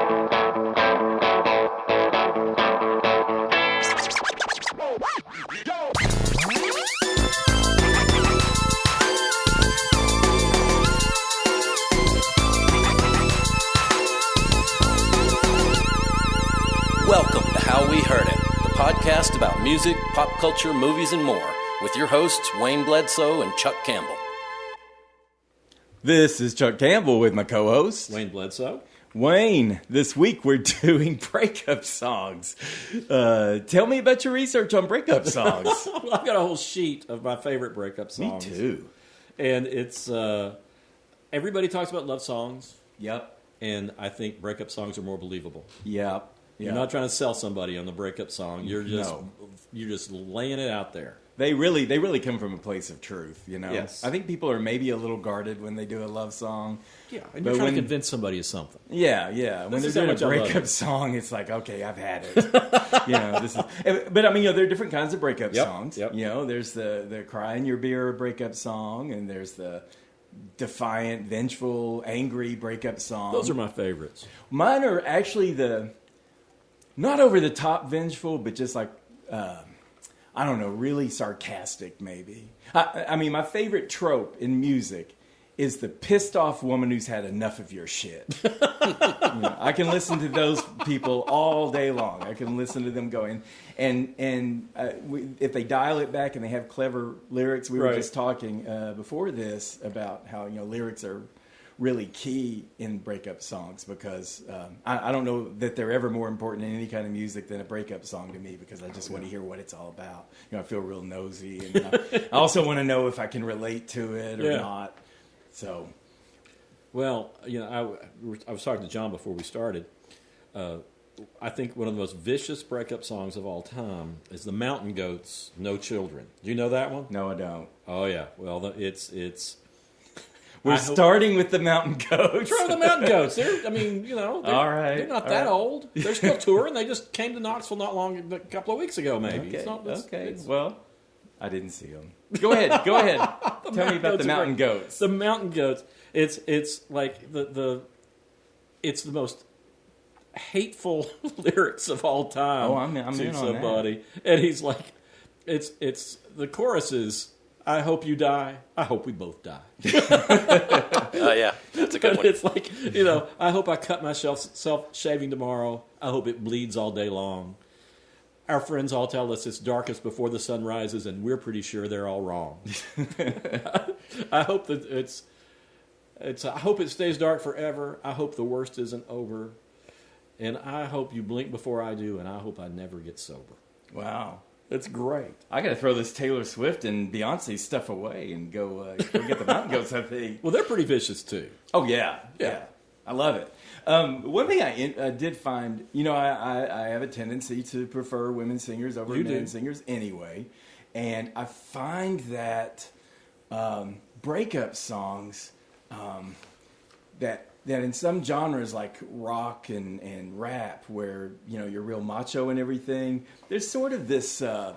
Welcome to How We Heard It, the podcast about music, pop culture, movies, and more, with your hosts Wayne Bledsoe and Chuck Campbell. This is Chuck Campbell with my co-host, Wayne Bledsoe. Wayne. This week we're doing breakup songs. Tell me about your research on breakup songs. Well, I've got a whole sheet of my favorite breakup songs. Me too. And it's, everybody talks about love songs. Yep. And I think breakup songs are more believable. Yep. You're not trying to sell somebody on the breakup song. You're just laying it out there. They really come from a place of truth, you know? Yes. I think people are maybe a little guarded when they do a love song. Yeah, and you're trying to convince somebody of something. Yeah. When they're doing a breakup song, it's like, okay, I've had it. But I mean, there are different kinds of breakup songs. Yep. You know, there's the cry in your beer breakup song, and there's the defiant, vengeful, angry breakup song. Those are my favorites. Mine are actually not over the top vengeful, but just like, I don't know, really sarcastic maybe. I mean, my favorite trope in music is the pissed off woman who's had enough of your shit. I can listen to those people all day long. I can listen to them going. If they dial it back and they have clever lyrics, we were just talking before this about how, lyrics are really key in breakup songs because I don't know that they're ever more important in any kind of music than a breakup song to me because I just want to hear what it's all about. I feel real nosy, and I also want to know if I can relate to it or not. So, well, I was talking to John before we started. I think one of the most vicious breakup songs of all time is the Mountain Goats' "No Children." Do you know that one? No, I don't. Oh yeah. Well, it's. We're starting with the Mountain Goats. Try the Mountain Goats. All right. They're not that old. They're still touring. They just came to Knoxville a couple of weeks ago, maybe. Okay. Well, I didn't see them. Go ahead. Tell me about the Mountain Goats. The Mountain Goats. It's like it's the most hateful lyrics of all time. Oh, I'm to in on somebody, that. And he's like, it's the chorus is, "I hope you die. I hope we both die." Yeah, that's a good one. It's like, I hope I cut myself self-shaving tomorrow. I hope it bleeds all day long. Our friends all tell us it's darkest before the sun rises, and we're pretty sure they're all wrong. I hope that I hope it stays dark forever. I hope the worst isn't over. And I hope you blink before I do, and I hope I never get sober. Wow. It's great. I got to throw this Taylor Swift and Beyonce stuff away and go get the Mountain Goats, I think. Well, they're pretty vicious, too. Oh, yeah. I love it. One thing I did find, I have a tendency to prefer women singers over men singers anyway. And I find that breakup songs that in some genres like rock and rap where, you're real macho and everything, there's sort of this, turn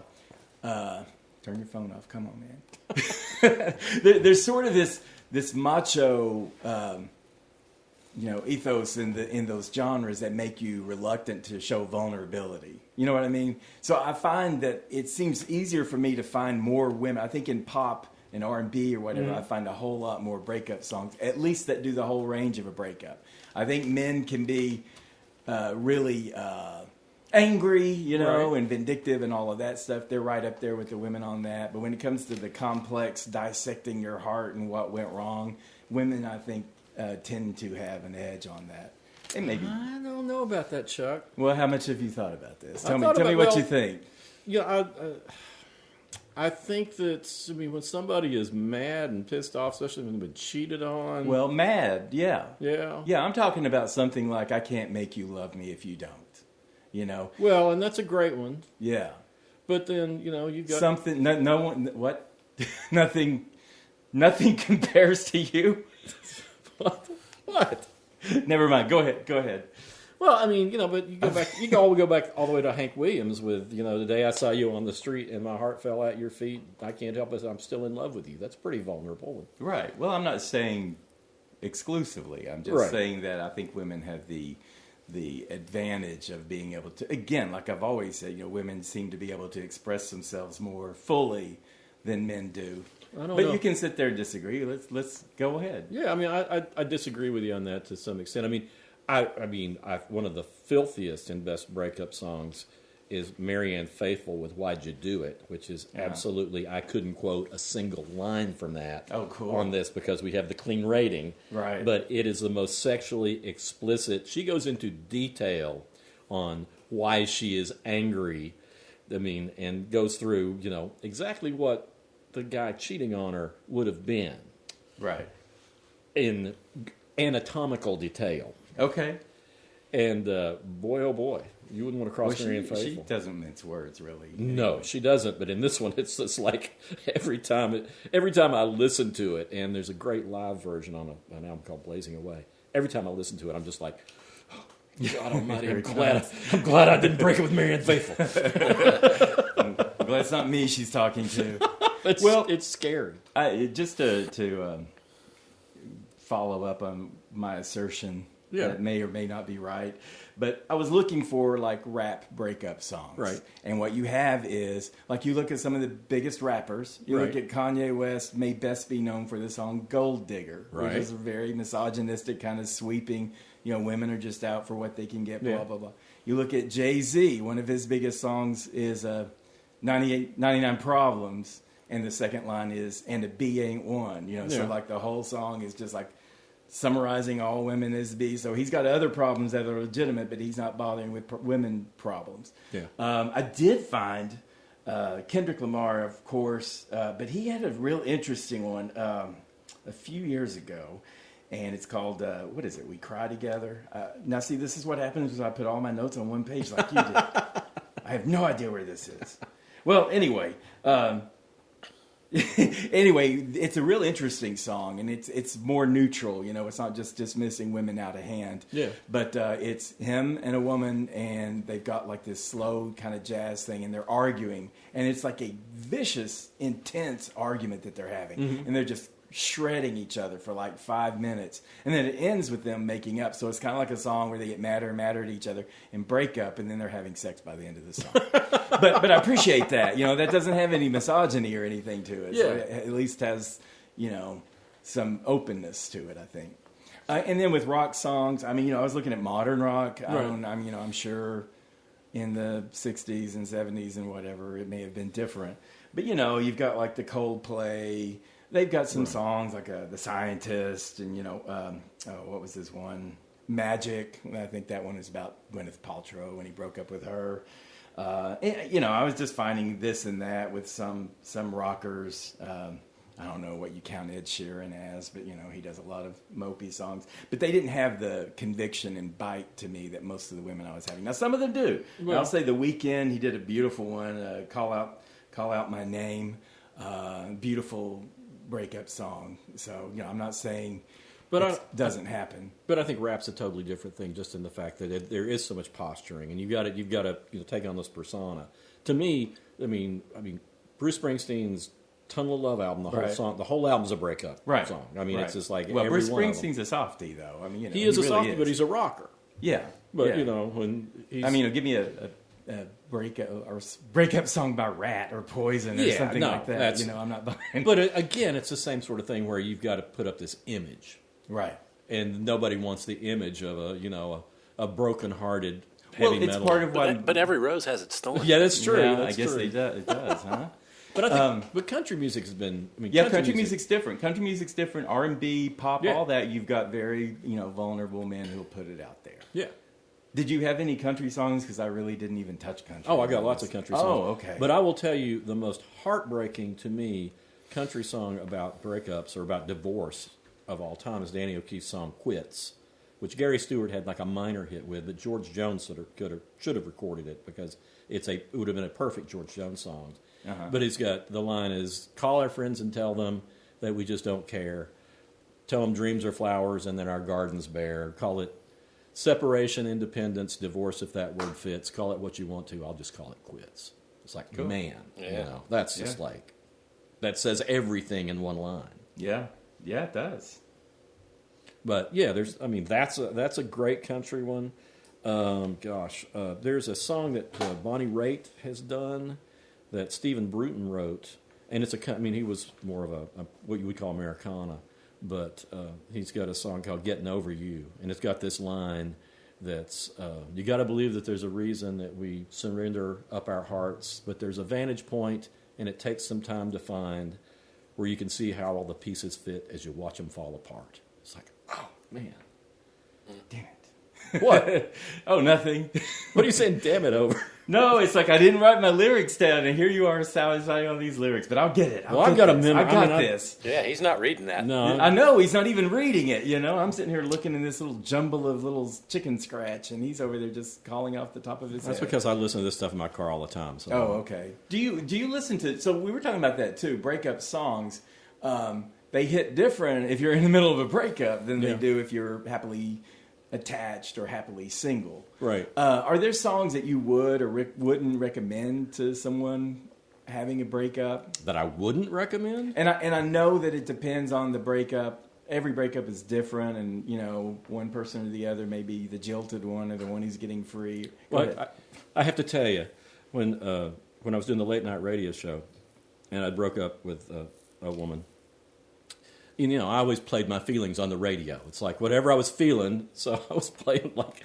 your phone off, come on, man. There's sort of this macho, ethos in those genres that make you reluctant to show vulnerability. You know what I mean? So I find that it seems easier for me to find more women. I think in pop and R&B or whatever, I find a whole lot more breakup songs, at least that do the whole range of a breakup. I think men can be really angry, and vindictive and all of that stuff. They're right up there with the women on that. But when it comes to the complex dissecting your heart and what went wrong, women, I think, tend to have an edge on that. And maybe I don't know about that, Chuck. Well, how much have you thought about this? Tell me what you think. Yeah, I think that, when somebody is mad and pissed off, especially when they've been cheated on. Well, mad, yeah. Yeah. Yeah, I'm talking about something like, I can't make you love me if you don't, Well, and that's a great one. Yeah. But then, you got... Something, no one, what? Nothing compares to you? What? Never mind, go ahead. Well, but you go back all the way to Hank Williams with, the day I saw you on the street and my heart fell at your feet. I can't help it. I'm still in love with you. That's pretty vulnerable. Right. Well, I'm not saying exclusively. I'm just saying that I think women have the the advantage of being able to, again, like I've always said, women seem to be able to express themselves more fully than men do. I don't but know. You can sit there and disagree. Let's go ahead. Yeah, I mean, I disagree with you on that to some extent. I mean, one of the filthiest and best breakup songs is Marianne Faithfull with "Why'd You Do It," which is absolutely, I couldn't quote a single line from that on this because we have the clean rating. Right. But it is the most sexually explicit. She goes into detail on why she is angry, and goes through, exactly what the guy cheating on her would have been. Right. In anatomical detail. Okay. And boy, oh boy, you wouldn't want to cross Marianne Faithfull. She doesn't mince words, really. No, she doesn't. But in this one, it's just like every time I listen to it, and there's a great live version on an album called Blazing Away. Every time I listen to it, I'm just like, oh, God Almighty, I'm glad I didn't break it with Marianne Faithfull. I'm glad it's not me she's talking to. It's scary. Just to follow up on my assertion. Yeah. That may or may not be right. But I was looking for rap breakup songs. Right. And what you have is, you look at some of the biggest rappers. You look at Kanye West, may best be known for the song Gold Digger. Right. Which is a very misogynistic kind of sweeping, women are just out for what they can get, blah, blah, blah. You look at Jay-Z, one of his biggest songs is 99 Problems. And the second line is, and the B ain't one. So the whole song is just summarizing all women as B. So he's got other problems that are legitimate, but he's not bothering with women problems. Yeah. I did find Kendrick Lamar, of course, but he had a real interesting one a few years ago, and it's called, what is it, We Cry Together. Now, see, this is what happens when I put all my notes on one page like you did. I have no idea where this is. Well, anyway... Anyway, it's a real interesting song, and it's more neutral. It's not just dismissing women out of hand. Yeah. But it's him and a woman, and they've got this slow kind of jazz thing, and they're arguing, and it's like a vicious, intense argument that they're having, and they're just shredding each other for 5 minutes, and then it ends with them making up. So it's kind of like a song where they get madder and madder at each other and break up, and then they're having sex by the end of the song. but I appreciate that. That doesn't have any misogyny or anything to it. Yeah. So it at least has some openness to it, I think. And then with rock songs, I was looking at modern rock. Right. I'm sure in the 60s and 70s and whatever it may have been different. But you've got the Coldplay. They've got some songs like The Scientist and, what was this one? Magic. I think that one is about Gwyneth Paltrow when he broke up with her. I was just finding this and that with some rockers. I don't know what you count Ed Sheeran as, but, he does a lot of mopey songs. But they didn't have the conviction and bite to me that most of the women I was having. Now, some of them do. Well, I'll say The Weeknd, he did a beautiful one, Call Out My Name. Beautiful breakup song. So, I'm not saying it doesn't happen. But I think rap's a totally different thing, just in the fact that there is so much posturing, and you've got to take on this persona. To me, Bruce Springsteen's Tunnel of Love album, the whole album's a breakup song. It's just like every Bruce one of them. Springseen's a softie, though. He is a really softie, but he's a rocker. Yeah, But when he's, give me a breakup song by Rat or Poison or something like that. I'm not buying. But again, it's the same sort of thing where you've got to put up this image, right? And nobody wants the image of a broken-hearted heavy it's metal. part of what. But every rose has its thorn. Yeah, that's true. Yeah, That's I guess true. it does, huh? But I think, but country music has been. Country music's different. Country music's different. R&B, pop, Yeah. all that. You've got very vulnerable men who'll put it out there. Yeah. Did you have any country songs? Because I really didn't even touch country. Oh, I got lots of country songs. Oh, okay. But I will tell you, the most heartbreaking to me country song about breakups or about divorce of all time is Danny O'Keefe's song "Quits," which Gary Stewart had a minor hit with, but George Jones should have recorded it because it would have been a perfect George Jones song. Uh-huh. But he's got the line is call our friends and tell them that we just don't care. Tell them dreams are flowers and then our garden's bare. Call it separation, independence, divorce, if that word fits. Call it what you want to. I'll just call it quits. It's like, Cool. man, Yeah. that's just that says everything in one line. Yeah, it does. But yeah, that's a great country one. There's a song that Bonnie Raitt has done that Stephen Bruton wrote, and he was more of a what you would call Americana, but he's got a song called "Getting Over You," and it's got this line that's you got to believe that there's a reason that we surrender up our hearts, but there's a vantage point, and it takes some time to find where you can see how all the pieces fit as you watch them fall apart. It's like, oh man, Damn it. what? Oh, nothing. What are you saying? Damn it over. No, it's like I didn't write my lyrics down, and here you are reciting all these lyrics. But I'll get it. I've got a memo. I got this. Yeah, he's not reading that. No, I know he's not even reading it. I'm sitting here looking in this little jumble of little chicken scratch, and he's over there just calling off the top of his head. that's because I listen to this stuff in my car all the time. So. Oh, okay. Do you listen to? So we were talking about that too. Breakup songs, they hit different if you're in the middle of a breakup than they do if you're happily attached or happily single. Right. Are there songs that you would or wouldn't recommend to someone having a breakup? That I wouldn't recommend? And I know that it depends on the breakup. Every breakup is different, and one person or the other may be the jilted one or the one who's getting free. Well, I have to tell you, when I was doing the late night radio show, and I broke up with a woman, I always played my feelings on the radio. It's like whatever I was feeling, so I was playing like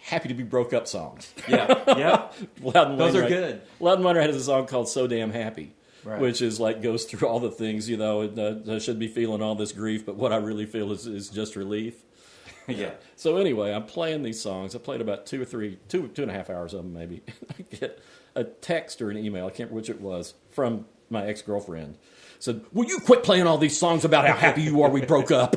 happy to be broke up songs. Yeah. Those are good. Loudon Wonder has a song called "So Damn Happy." Right. Which is like goes through all the things, I should be feeling all this grief, but what I really feel is just relief. Yeah. So anyway, I'm playing these songs. I played about 2 and a half hours of them maybe. I get a text or an email, I can't remember which it was, from my ex-girlfriend. Said, "Will you quit playing all these songs about how happy you are we broke up?"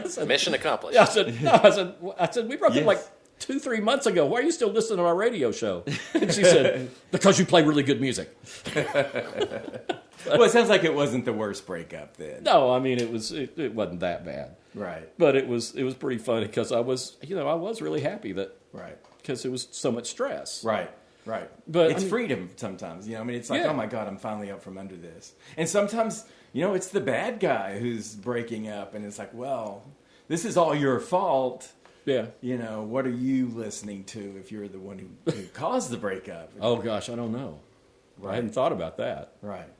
Said, mission accomplished. I said, "We broke up like 2-3 months ago. Why are you still listening to my radio show?" And she said, "Because you play really good music." Well, it sounds like it wasn't the worst breakup then. No, I mean it wasn't that bad. Right. But it was pretty funny because I was really happy that because it was so much stress. Right. But it's freedom sometimes. It's like, oh my God, I'm finally up from under this. And sometimes, it's the bad guy who's breaking up, and it's like, well, this is all your fault. Yeah. What are you listening to if you're the one who caused the breakup? Oh gosh, I don't know. Right. I hadn't thought about that. Right.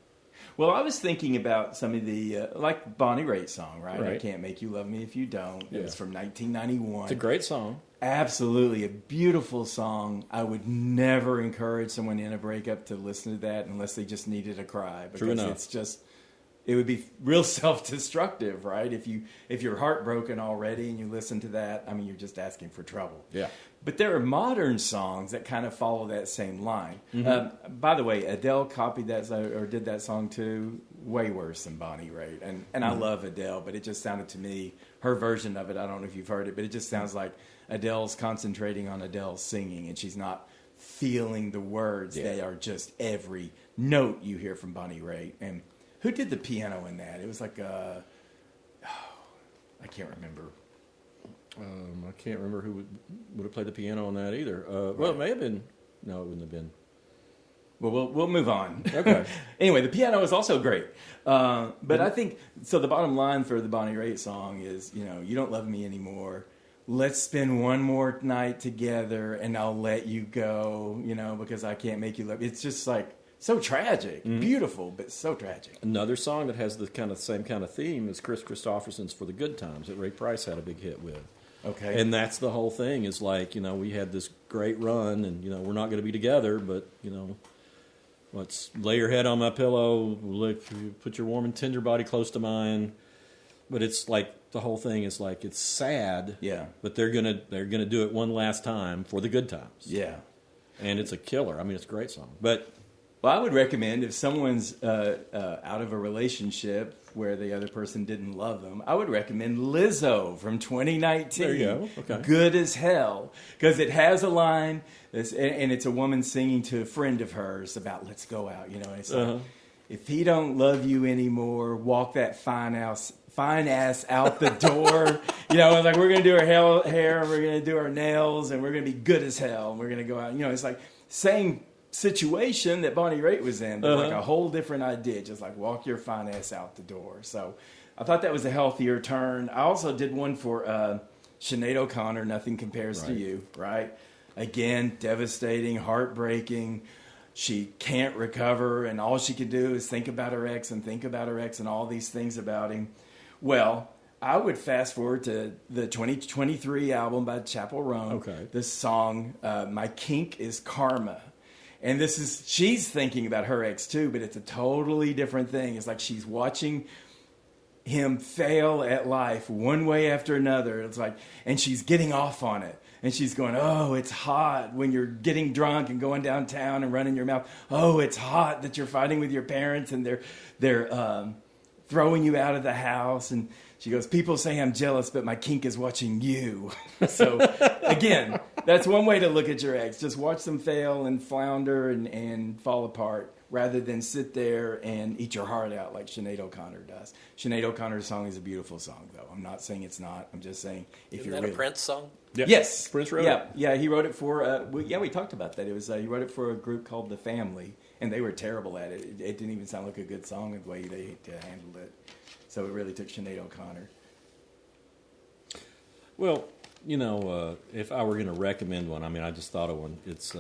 Well, I was thinking about some of the, like Bonnie Raitt song, right? Right. I Can't Make You Love Me If You Don't. Yeah. It was from 1991. It's a great song. Absolutely. A beautiful song. I would never encourage someone in a breakup to listen to that unless they just needed a cry. Because True enough. It's just, it would be real self-destructive, right? If you're heartbroken already and you listen to that, you're just asking for trouble. Yeah. But there are modern songs that kind of follow that same line. Mm-hmm. By the way, Adele copied that or did that song too, way worse than Bonnie Raitt. And I love Adele, but it just sounded to me, her version of it, I don't know if you've heard it, but it just sounds like Adele's concentrating on Adele's singing, and she's not feeling the words. Yeah. They are just every note you hear from Bonnie Raitt. And who did the piano in that? It was like, I can't remember. I can't remember who would have played the piano on that either. Well, it may have been. No, it wouldn't have been. Well, we'll move on. Okay. Anyway, the piano is also great. But I think, so the bottom line for the Bonnie Raitt song is, you don't love me anymore. Let's spend one more night together and I'll let you go, because I can't make you love me. It's just like so tragic. Mm-hmm. Beautiful, but so tragic. Another song that has the same kind of theme is Chris Christopherson's For the Good Times that Ray Price had a big hit with. Okay. And that's the whole thing is like, we had this great run and, we're not going to be together, but, let's lay your head on my pillow, put your warm and tender body close to mine. But it's like the whole thing is like it's sad. Yeah. But they're gonna do it one last time for the good times. Yeah. And it's a killer. It's a great song. But I would recommend if someone's out of a relationship where the other person didn't love them, I would recommend Lizzo from 2019. There you go. Okay. Good as hell. Because it has a line, and it's a woman singing to a friend of hers about let's go out. And it's like, if he don't love you anymore, walk that fine ass out the door. Like we're going to do our hair, and we're going to do our nails, and we're going to be good as hell, and we're going to go out. It's like same situation that Bonnie Raitt was in, but like a whole different idea, just like walk your fine ass out the door. So I thought that was a healthier turn. I also did one for Sinead O'Connor, Nothing Compares to You, right? Again, devastating, heartbreaking. She can't recover, and all she could do is think about her ex and all these things about him. Well, I would fast forward to the 2023 album by Chappell Roan. Okay. This song, My Kink is Karma. And she's thinking about her ex too, but it's a totally different thing. It's like she's watching him fail at life one way after another. It's like, and she's getting off on it. And she's going, oh, it's hot when you're getting drunk and going downtown and running your mouth. Oh, it's hot that you're fighting with your parents and they're throwing you out of the house. And she goes, people say I'm jealous, but my kink is watching you. So, again, that's one way to look at your ex. Just watch them fail and flounder and fall apart rather than sit there and eat your heart out like Sinead O'Connor does. Sinead O'Connor's song is a beautiful song, though. I'm not saying it's not. I'm just saying Isn't that a Prince song? Yeah. Yes. Prince wrote it. Yeah, he wrote it for, we talked about that. It was he wrote it for a group called The Family, and they were terrible at it. It didn't even sound like a good song the way they handled it. So it really took Sinead O'Connor. Well, if I were going to recommend one, I just thought of one. It's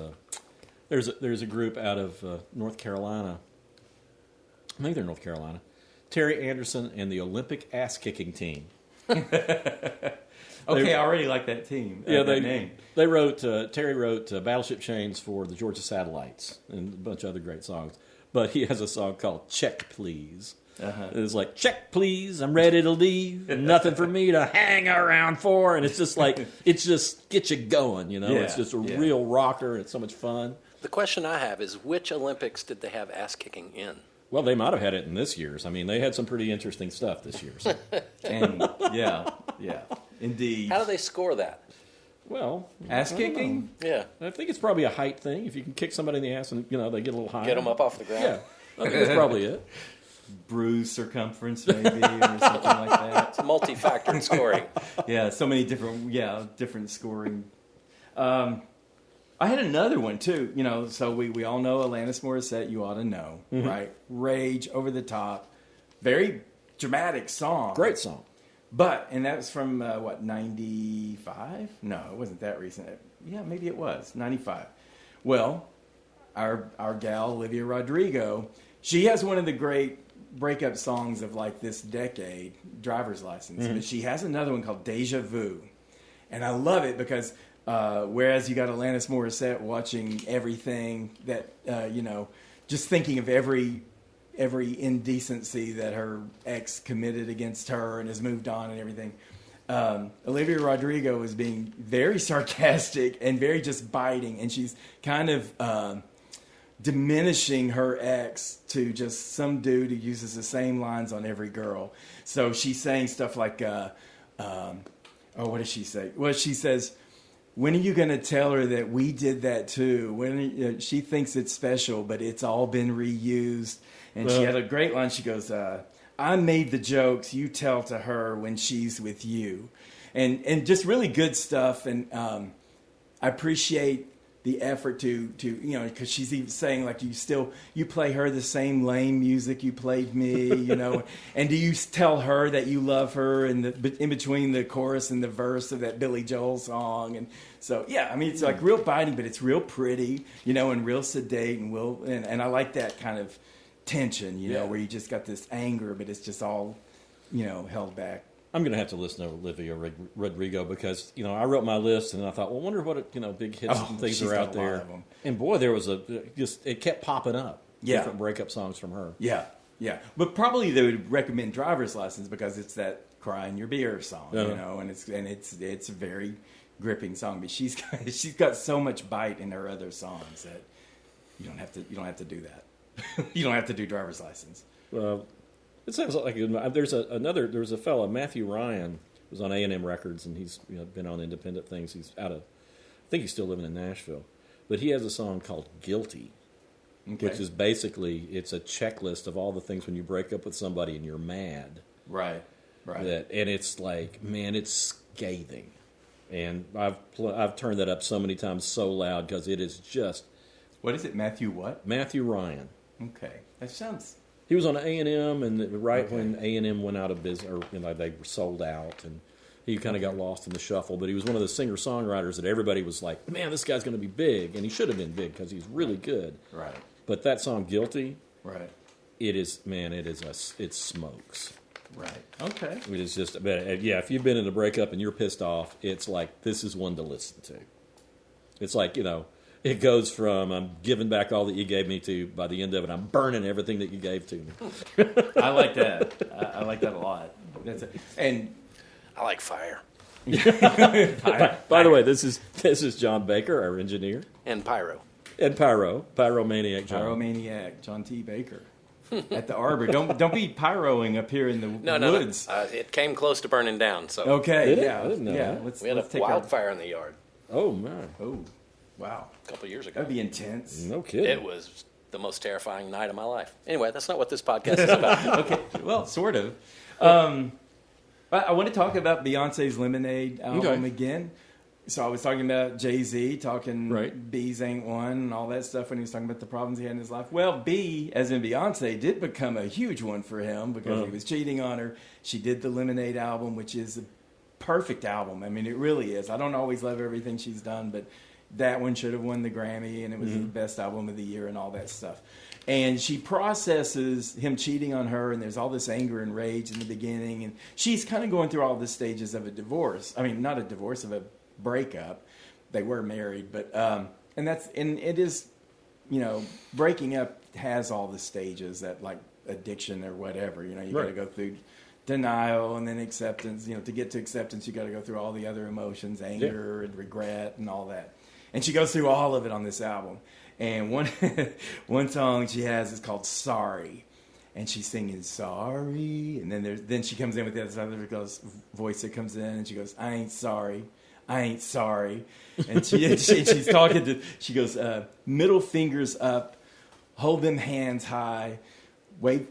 there's a group out of North Carolina. I think they're North Carolina. Terry Anderson and the Olympic Ass Kicking Team. Okay, I already like that team. Yeah, that name. They wrote. Terry wrote Battleship Chains for the Georgia Satellites and a bunch of other great songs. But he has a song called Check Please. Uh-huh. It's like, check please, I'm ready to leave. Nothing for me to hang around for. And it's just like, it just gets you going, Yeah, it's just a real rocker. It's so much fun. The question I have is, which Olympics did they have ass kicking in? Well, they might have had it in this year's. They had some pretty interesting stuff this year. So. And yeah, indeed. How do they score that? Well, Ass kicking? Yeah. I think it's probably a height thing. If you can kick somebody in the ass and, they get a little higher. Get them up off the ground? Yeah. I think that's probably it. Bruise circumference, maybe, or something like that. It's multi-factored scoring. Yeah, so many different scoring. I had another one, too. So we all know Alanis Morissette, You Ought to Know, right? Rage, over the top, very dramatic song. Great song. And that was from, 95? No, it wasn't that recent. Yeah, maybe it was, 95. Well, our gal, Olivia Rodrigo, she has one of the great breakup songs of like this decade, Driver's License. But she has another one called Deja Vu. And I love it because whereas you got Alanis Morissette watching everything that, just thinking of every indecency that her ex committed against her and has moved on and everything. Olivia Rodrigo is being very sarcastic and very just biting. And she's kind of diminishing her ex to just some dude who uses the same lines on every girl. So she's saying stuff like, what does she say? Well, she says, when are you going to tell her that we did that too? She thinks it's special, but it's all been reused. And she had a great line. She goes, I made the jokes you tell to her when she's with you. And just really good stuff. And I appreciate the effort to because she's even saying like you play her the same lame music you played me, and do you tell her that you love her in between the chorus and the verse of that Billy Joel song. And so it's like real biting, but it's real pretty, and real sedate and I like that kind of tension, where you just got this anger, but it's just all held back. I'm going to have to listen to Olivia Rodrigo because, I wrote my list and I thought, well, I wonder what, big hits and things are out there. And boy, there was it kept popping up. Yeah. Different breakup songs from her. Yeah. Yeah. But probably they would recommend Driver's License because it's that cry in your beer song, and it's a very gripping song. But she's got so much bite in her other songs that you don't have to do that. You don't have to do Driver's License. Well, it sounds like there's a fella, Matthew Ryan, who's on A&M Records, and he's been on independent things. He's I think he's still living in Nashville, but he has a song called "Guilty," which is basically it's a checklist of all the things when you break up with somebody and you're mad. Right. And it's like, man, it's scathing, and I've turned that up so many times so loud because it is just. What is it, Matthew? What? Matthew Ryan. Okay, that sounds. He was on A&M, and when A&M went out of business, or they were sold out, and He kind of got lost in the shuffle, but he was one of the singer-songwriters that everybody was like, man, this guy's going to be big. And he should have been big because he's really good. Right. But that song, Guilty, Right. it smokes. Right. Okay. It is just, yeah, if you've been in a breakup and you're pissed off, it's like, this is one to listen to. It's like, it goes from, I'm giving back all that you gave me to, by the end of it, I'm burning everything that you gave to me. I like that. I like that a lot. And I like fire. By the way, this is John Baker, our engineer. And pyro. And Pyromaniac John. Pyromaniac John T. Baker at the Arbor. Don't be pyroing up here in the woods. No. It came close to burning down. So Okay, Did it? yeah, I didn't know yeah. that. we had a wildfire in the yard Oh, my. Oh, wow, a couple years ago. that'd be intense. No kidding. It was the most terrifying night of my life. Anyway, that's not what this podcast is about. Okay, well, sort of. I want to talk about Beyonce's Lemonade album again. So I was talking about Jay-Z, talking Right. Bees Ain't One and all that stuff when he was talking about the problems he had in his life. Well, B, as in Beyonce, did become a huge one for him because he was cheating on her. She did the Lemonade album, which is a perfect album. I mean, it really is. I don't always love everything she's done, but that one should have won the Grammy, and it was the best album of the year and all that stuff. And she processes him cheating on her, and there's all this anger and rage in the beginning, and she's kind of going through all the stages of a divorce. I mean, not a divorce, of a breakup. They were married, but and it is, breaking up has all the stages that, like addiction or whatever. You got to go through denial and then acceptance. To get to acceptance, you got to go through all the other emotions, anger and regret and all that. And she goes through all of it on this album. And one song she has is called "Sorry," and she's singing "Sorry," and then she comes in with the other voice that comes in, and she goes, "I ain't sorry, I ain't sorry," and she's talking to. She goes, "Middle fingers up, hold them hands high, wave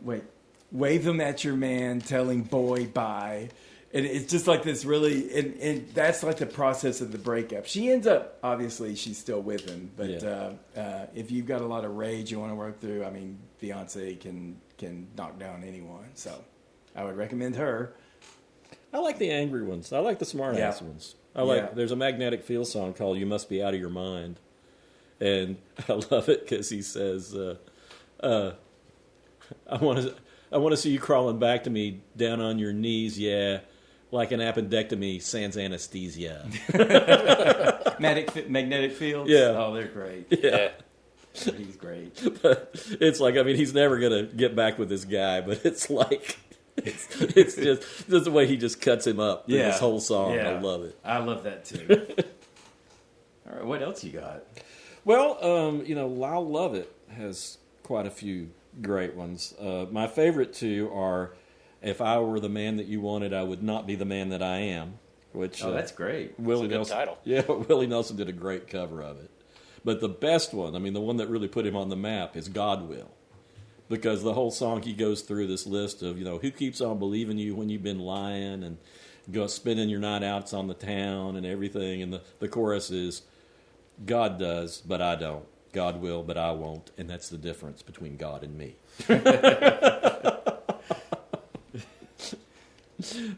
them at your man, telling boy bye." And it's just like this really, and that's like the process of the breakup. She ends up, obviously, she's still with him. But if you've got a lot of rage you want to work through, I mean, Beyonce can knock down anyone. So I would recommend her. I like the angry ones. I like the smart-ass ones. There's a Magnetic Field song called "You Must Be Out of Your Mind." And I love it because he says, I want to see you crawling back to me down on your knees, yeah. Like an appendectomy, sans anesthesia. Magnetic fields? Yeah. Oh, they're great. Yeah. He's great. But it's like, I mean, he's never going to get back with this guy, but it's like, it's just the way he just cuts him up through this whole song. Yeah. I love it. I love that too. All right, what else you got? Well, I'll Love It has quite a few great ones. My favorite two are "If I Were the Man That You Wanted, I Would Not Be the Man That I Am," which that's great. Willie That's a good Nelson, title. Yeah, Willie Nelson did a great cover of it. But the best one, I mean, the one that really put him on the map is "God Will," because the whole song he goes through this list of who keeps on believing you when you've been lying and go spending your night outs on the town and everything, and the chorus is "God does, but I don't. God will, but I won't, and that's the difference between God and me."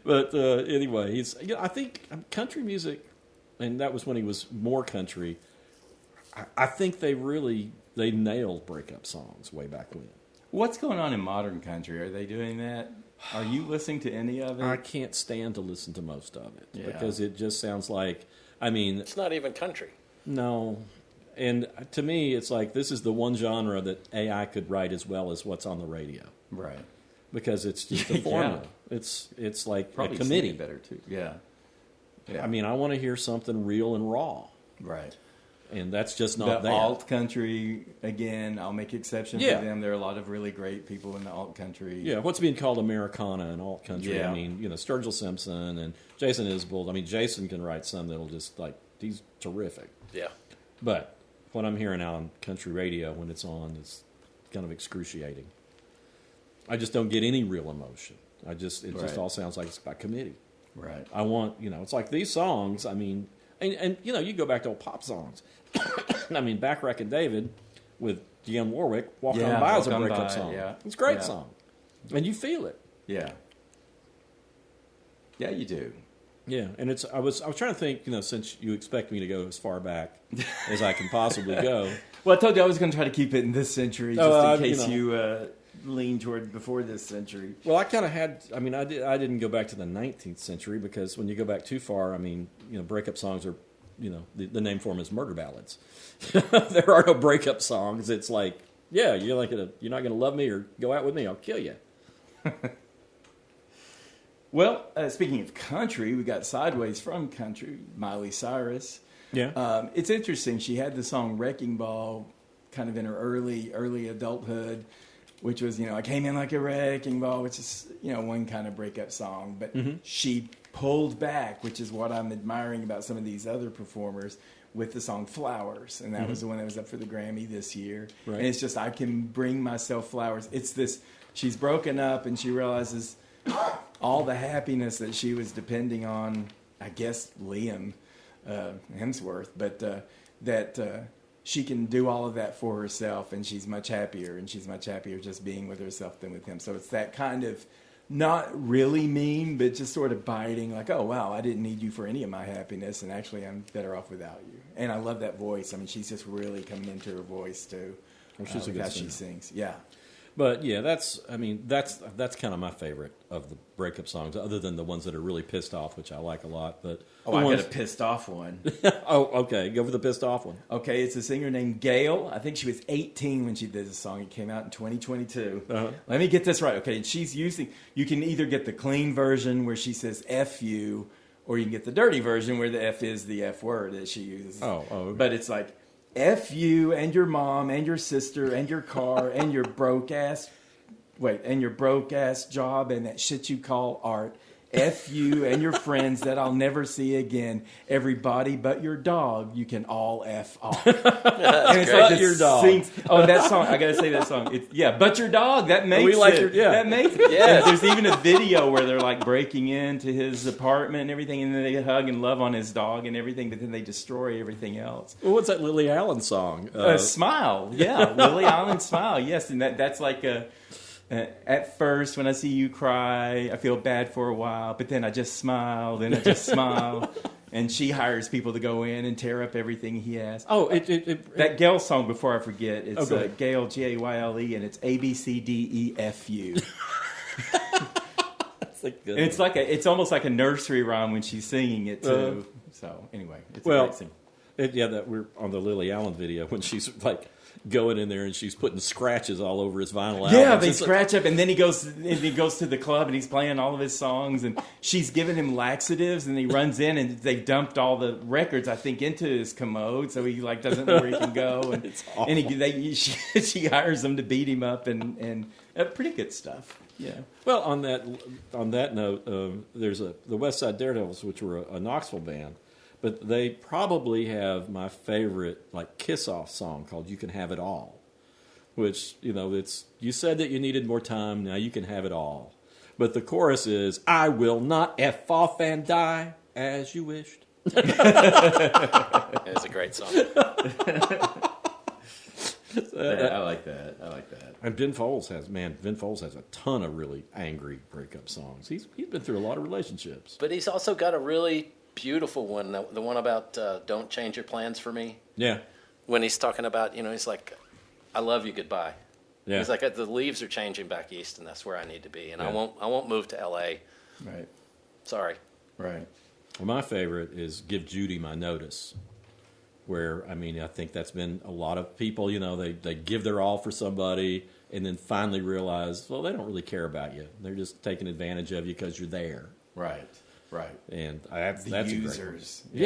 But anyway, I think country music, and that was when he was more country. I think they nailed breakup songs way back when. What's going on in modern country? Are they doing that? Are you listening to any of it? I can't stand to listen to most of it Yeah. because it just sounds like, It's not even country. no. And to me, it's like this is the one genre that AI could write as well as what's on the radio. Right. Because it's just a formula. It's like Probably a committee. sing it better too. Yeah. Yeah. I mean, I want to hear something real and raw, Right. and that's just not The there. alt country, again, I'll make exceptions Yeah. for them. There are a lot of really great people in the alt country. Yeah, what's being called Americana and alt country. Yeah. I mean, Sturgill Simpson and Jason Isbell. I mean, Jason can write some that'll just he's terrific. Yeah. But what I'm hearing out on country radio when it's on is kind of excruciating. I just don't get any real emotion. It just Right. all sounds like it's by committee. Right. I want, it's like these songs, I mean, and you go back to old pop songs. I mean, Backrack and David with Dionne Warwick, Walk Yeah, On By is Walk a On breakup By, song. yeah. It's a great Yeah. song. And you feel it. Yeah. Yeah, you do. Yeah, and I was trying to think, since you expect me to go as far back as I can possibly go. Well, I told you I was going to try to keep it in this century, just in case you lean toward before this century. Well, I kind of had. I mean, I didn't go back to the 19th century because when you go back too far, I mean, breakup songs are, the name for them is murder ballads. There are no breakup songs. It's like, yeah, you're not going to love me or go out with me, I'll kill you. Well, speaking of country, we got Sideways from country, Miley Cyrus. Yeah. It's interesting. She had the song Wrecking Ball kind of in her early adulthood, which was, I came in like a wrecking ball, which is, one kind of breakup song. But she pulled back, which is what I'm admiring about some of these other performers, with the song Flowers. And that was the one that was up for the Grammy this year. Right. And it's just, I can bring myself flowers. It's this, she's broken up and she realizes all the happiness that she was depending on, I guess, Liam Hemsworth, but that she can do all of that for herself, and she's much happier, just being with herself than with him. So it's that kind of not really mean, but just sort of biting, like, oh, wow, I didn't need you for any of my happiness, and actually I'm better off without you. And I love that voice. I mean, she's just really coming into her voice, too. Well, she's a good how singer. she sings. Yeah. But yeah, that's kind of my favorite of the breakup songs, other than the ones that are really pissed off, which I like a lot. But I got a pissed off one. Oh, okay, go for the pissed off one. Okay, it's a singer named Gail. I think she was 18 when she did this song. It came out in 2022. Uh-huh. Let me get this right. Okay, and she's using. You can either get the clean version where she says "f you," or you can get the dirty version where the "f" is the F word that she uses. Oh, okay. But it's like, F you and your mom and your sister and your car and your broke ass job and that shit you call art. F you and your friends that I'll never see again. Everybody but your dog, you can all F off. And it's like But your dog. That song. I gotta say that song. But your dog. That makes it. That makes it. Yeah. There's even a video where they're like breaking into his apartment and everything, and then they hug and love on his dog and everything, but then they destroy everything else. Well, what's that Lily Allen song? Smile. Yeah, Lily Allen, Smile. Yes, and that's like a. At first, when I see you cry, I feel bad for a while, but then I just smile, smile. And she hires people to go in and tear up everything he has. Oh, that Gail song, before I forget, it's okay. Gail, Gayle, and it's ABCDEFU. That's a good And it's almost like a nursery rhyme when she's singing it, too. So, anyway, it's a great sing. That we're on the Lily Allen video when she's like going in there and she's putting scratches all over his vinyl albums. Yeah, they scratch up, and then he goes to the club and he's playing all of his songs, and she's giving him laxatives, and he runs in and they dumped all the records, I think, into his commode, so he like doesn't know where he can go, and It's awful. she hires him to beat him up, and pretty good stuff. Yeah. Well, on that note, there's the West Side Daredevils, which were a Knoxville band. But they probably have my favorite like kiss-off song called "You Can Have It All," which it's you said that you needed more time. Now you can have it all. But the chorus is "I will not f off and die as you wished." It's a great song. I like that. And Vin Folds has a ton of really angry breakup songs. He's been through a lot of relationships. But he's also got a really beautiful one, the one about don't change your plans for me. Yeah. When he's talking about, he's like, I love you, goodbye. Yeah. He's like, the leaves are changing back east, and that's where I need to be, and Yeah. I won't move to L.A. Right. Sorry. Right. Well, my favorite is "Give Judy My Notice," where I think that's been a lot of people. They give their all for somebody, and then finally realize, well, they don't really care about you. They're just taking advantage of you because you're there. Right. Right. And that's The a great users. one.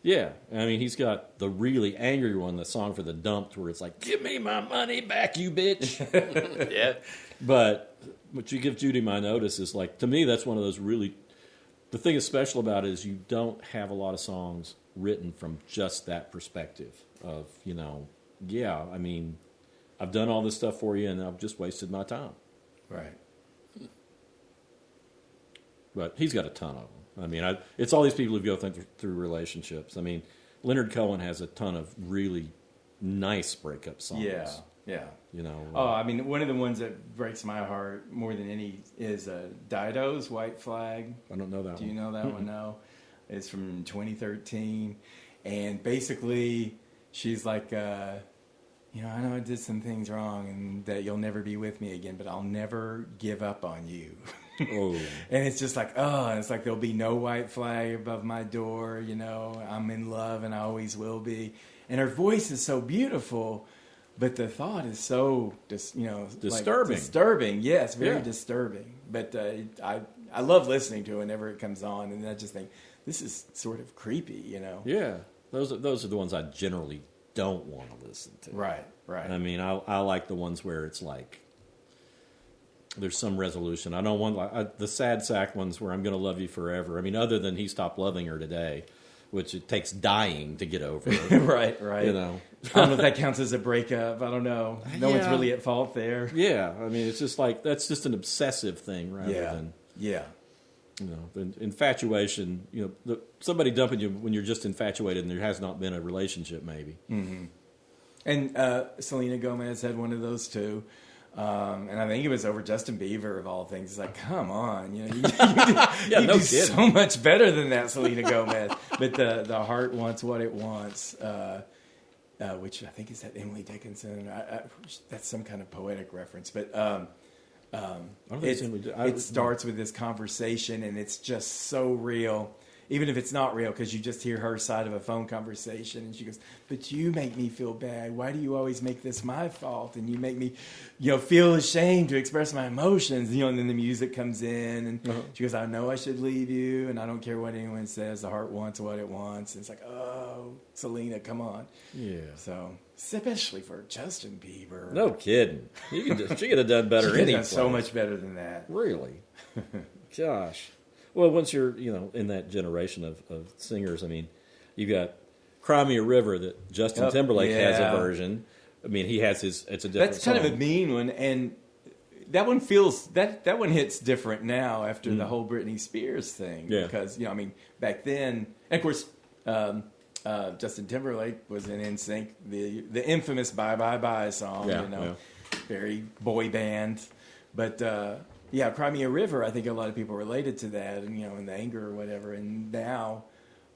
Yeah. I mean, he's got the really angry one, the song for the Dumped, where it's like, "Give me my money back, you bitch." Yeah. But what "You Give Judy My Notice" is like, to me, that's one of those really. The thing that's special about it is you don't have a lot of songs written from just that perspective of, I've done all this stuff for you and I've just wasted my time. Right. But he's got a ton of them. It's all these people who go through relationships. Leonard Cohen has a ton of really nice breakup songs. Yeah. Yeah. You know. Oh, I mean, one of the ones that breaks my heart more than any is Dido's White Flag. I don't know that one. Do you know that one? No. It's from 2013. And basically, she's like, I know I did some things wrong and that you'll never be with me again, but I'll never give up on you. Oh. And it's just like, it's like there'll be no white flag above my door. I'm in love and I always will be. And her voice is so beautiful. But the thought is so, disturbing. Disturbing, yes, very disturbing. But I love listening to it whenever it comes on, and I just think this is sort of creepy, Yeah, those are the ones I generally don't want to listen to. Right. I mean, I like the ones where it's like there's some resolution. I don't want the sad sack ones where I'm going to love you forever. I mean, other than he stopped loving her today, which it takes dying to get over. Right. I don't know if that counts as a breakup. I don't know. No one's really at fault there. Yeah, I mean, it's just like that's just an obsessive thing rather than the infatuation. Somebody dumping you when you're just infatuated and there has not been a relationship, maybe. Mm-hmm. And Selena Gomez had one of those too. And I think it was over Justin Bieber of all things. It's like, come on, you do so much better than that, Selena Gomez. But the heart wants what it wants, which I think is that Emily Dickinson. That's some kind of poetic reference, but it starts with this conversation, and it's just so real. Even if it's not real, because you just hear her side of a phone conversation, and she goes, "But you make me feel bad. Why do you always make this my fault? And you make me, feel ashamed to express my emotions." And then the music comes in, and she goes, "I know I should leave you, and I don't care what anyone says. The heart wants what it wants." And it's like, oh, Selena, come on. Yeah. So, especially for Justin Bieber. No kidding. She could have done better. She could have done so much better than that. Really? Gosh. Well, once you're, in that generation of singers, I mean, you got Cry Me a River that Justin Timberlake has a version. I mean, he has it's a different That's kind song. of a mean one, and that one feels, that one hits different now after the whole Britney Spears thing. Yeah. Because, back then, and of course, Justin Timberlake was in NSYNC, the infamous Bye Bye Bye song, very boy band. But, Cry Me a River, I think a lot of people related to that, and the anger or whatever. And now,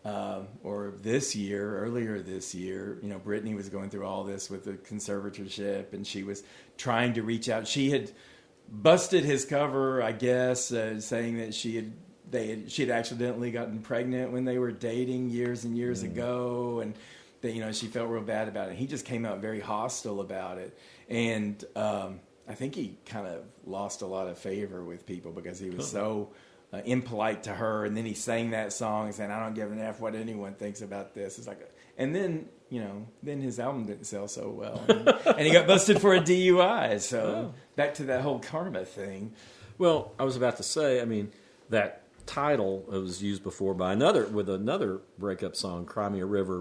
or earlier this year, Britney was going through all this with the conservatorship, and she was trying to reach out. She had busted his cover, I guess, saying that she had accidentally gotten pregnant when they were dating years and years ago, and that she felt real bad about it. He just came out very hostile about it, and I think he kind of lost a lot of favor with people because he was so impolite to her, and then he sang that song saying, "I don't give an F what anyone thinks about this." It's like, and then then his album didn't sell so well, and he got busted for a DUI. So back to that whole karma thing. Well, I was about to say, I mean, that title was used before by another breakup song, "Cry Me a River,"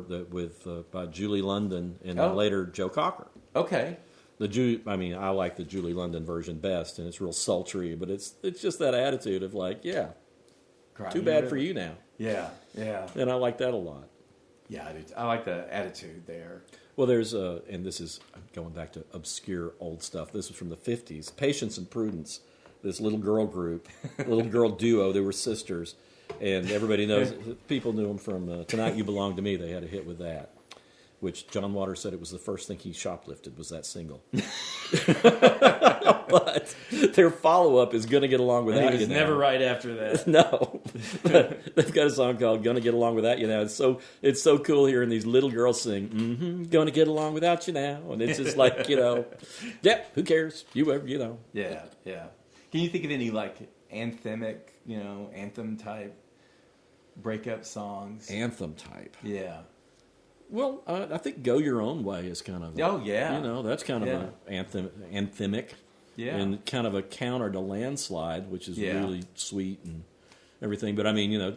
by Julie London and later Joe Cocker. Okay. I like the Julie London version best, and it's real sultry, but it's just that attitude of like, too bad for you now. Yeah. And I like that a lot. Yeah, I do. I like the attitude there. Well, there's and this is going back to obscure old stuff. This was from the 50s. Patience and Prudence, this little girl group, little girl duo. They were sisters, and everybody knows. People knew them from "Tonight You Belong to Me." They had a hit with that, which John Waters said it was the first thing he shoplifted was that single. But their follow-up is "Gonna Get Along Without You Now." He was never right after that. No. They've got a song called "Gonna Get Along Without You Now." It's so cool hearing these little girls sing, "Gonna get along without you now." And it's just like, who cares? You. Yeah. Can you think of any anthemic, anthem type breakup songs? Anthem type. Yeah. Well, I think "Go Your Own Way" is kind of that's kind of an anthemic, and kind of a counter to "Landslide," which is really sweet and everything. But I mean,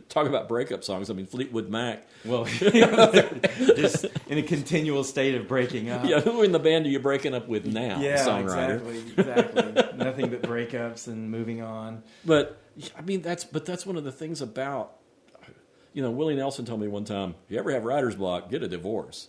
talk about breakup songs. I mean, Fleetwood Mac. Well, just in a continual state of breaking up. Yeah, who in the band are you breaking up with now? Yeah, songwriter. Exactly. Nothing but breakups and moving on. But I mean, that's one of the things about. Willie Nelson told me one time, if you ever have writer's block, get a divorce.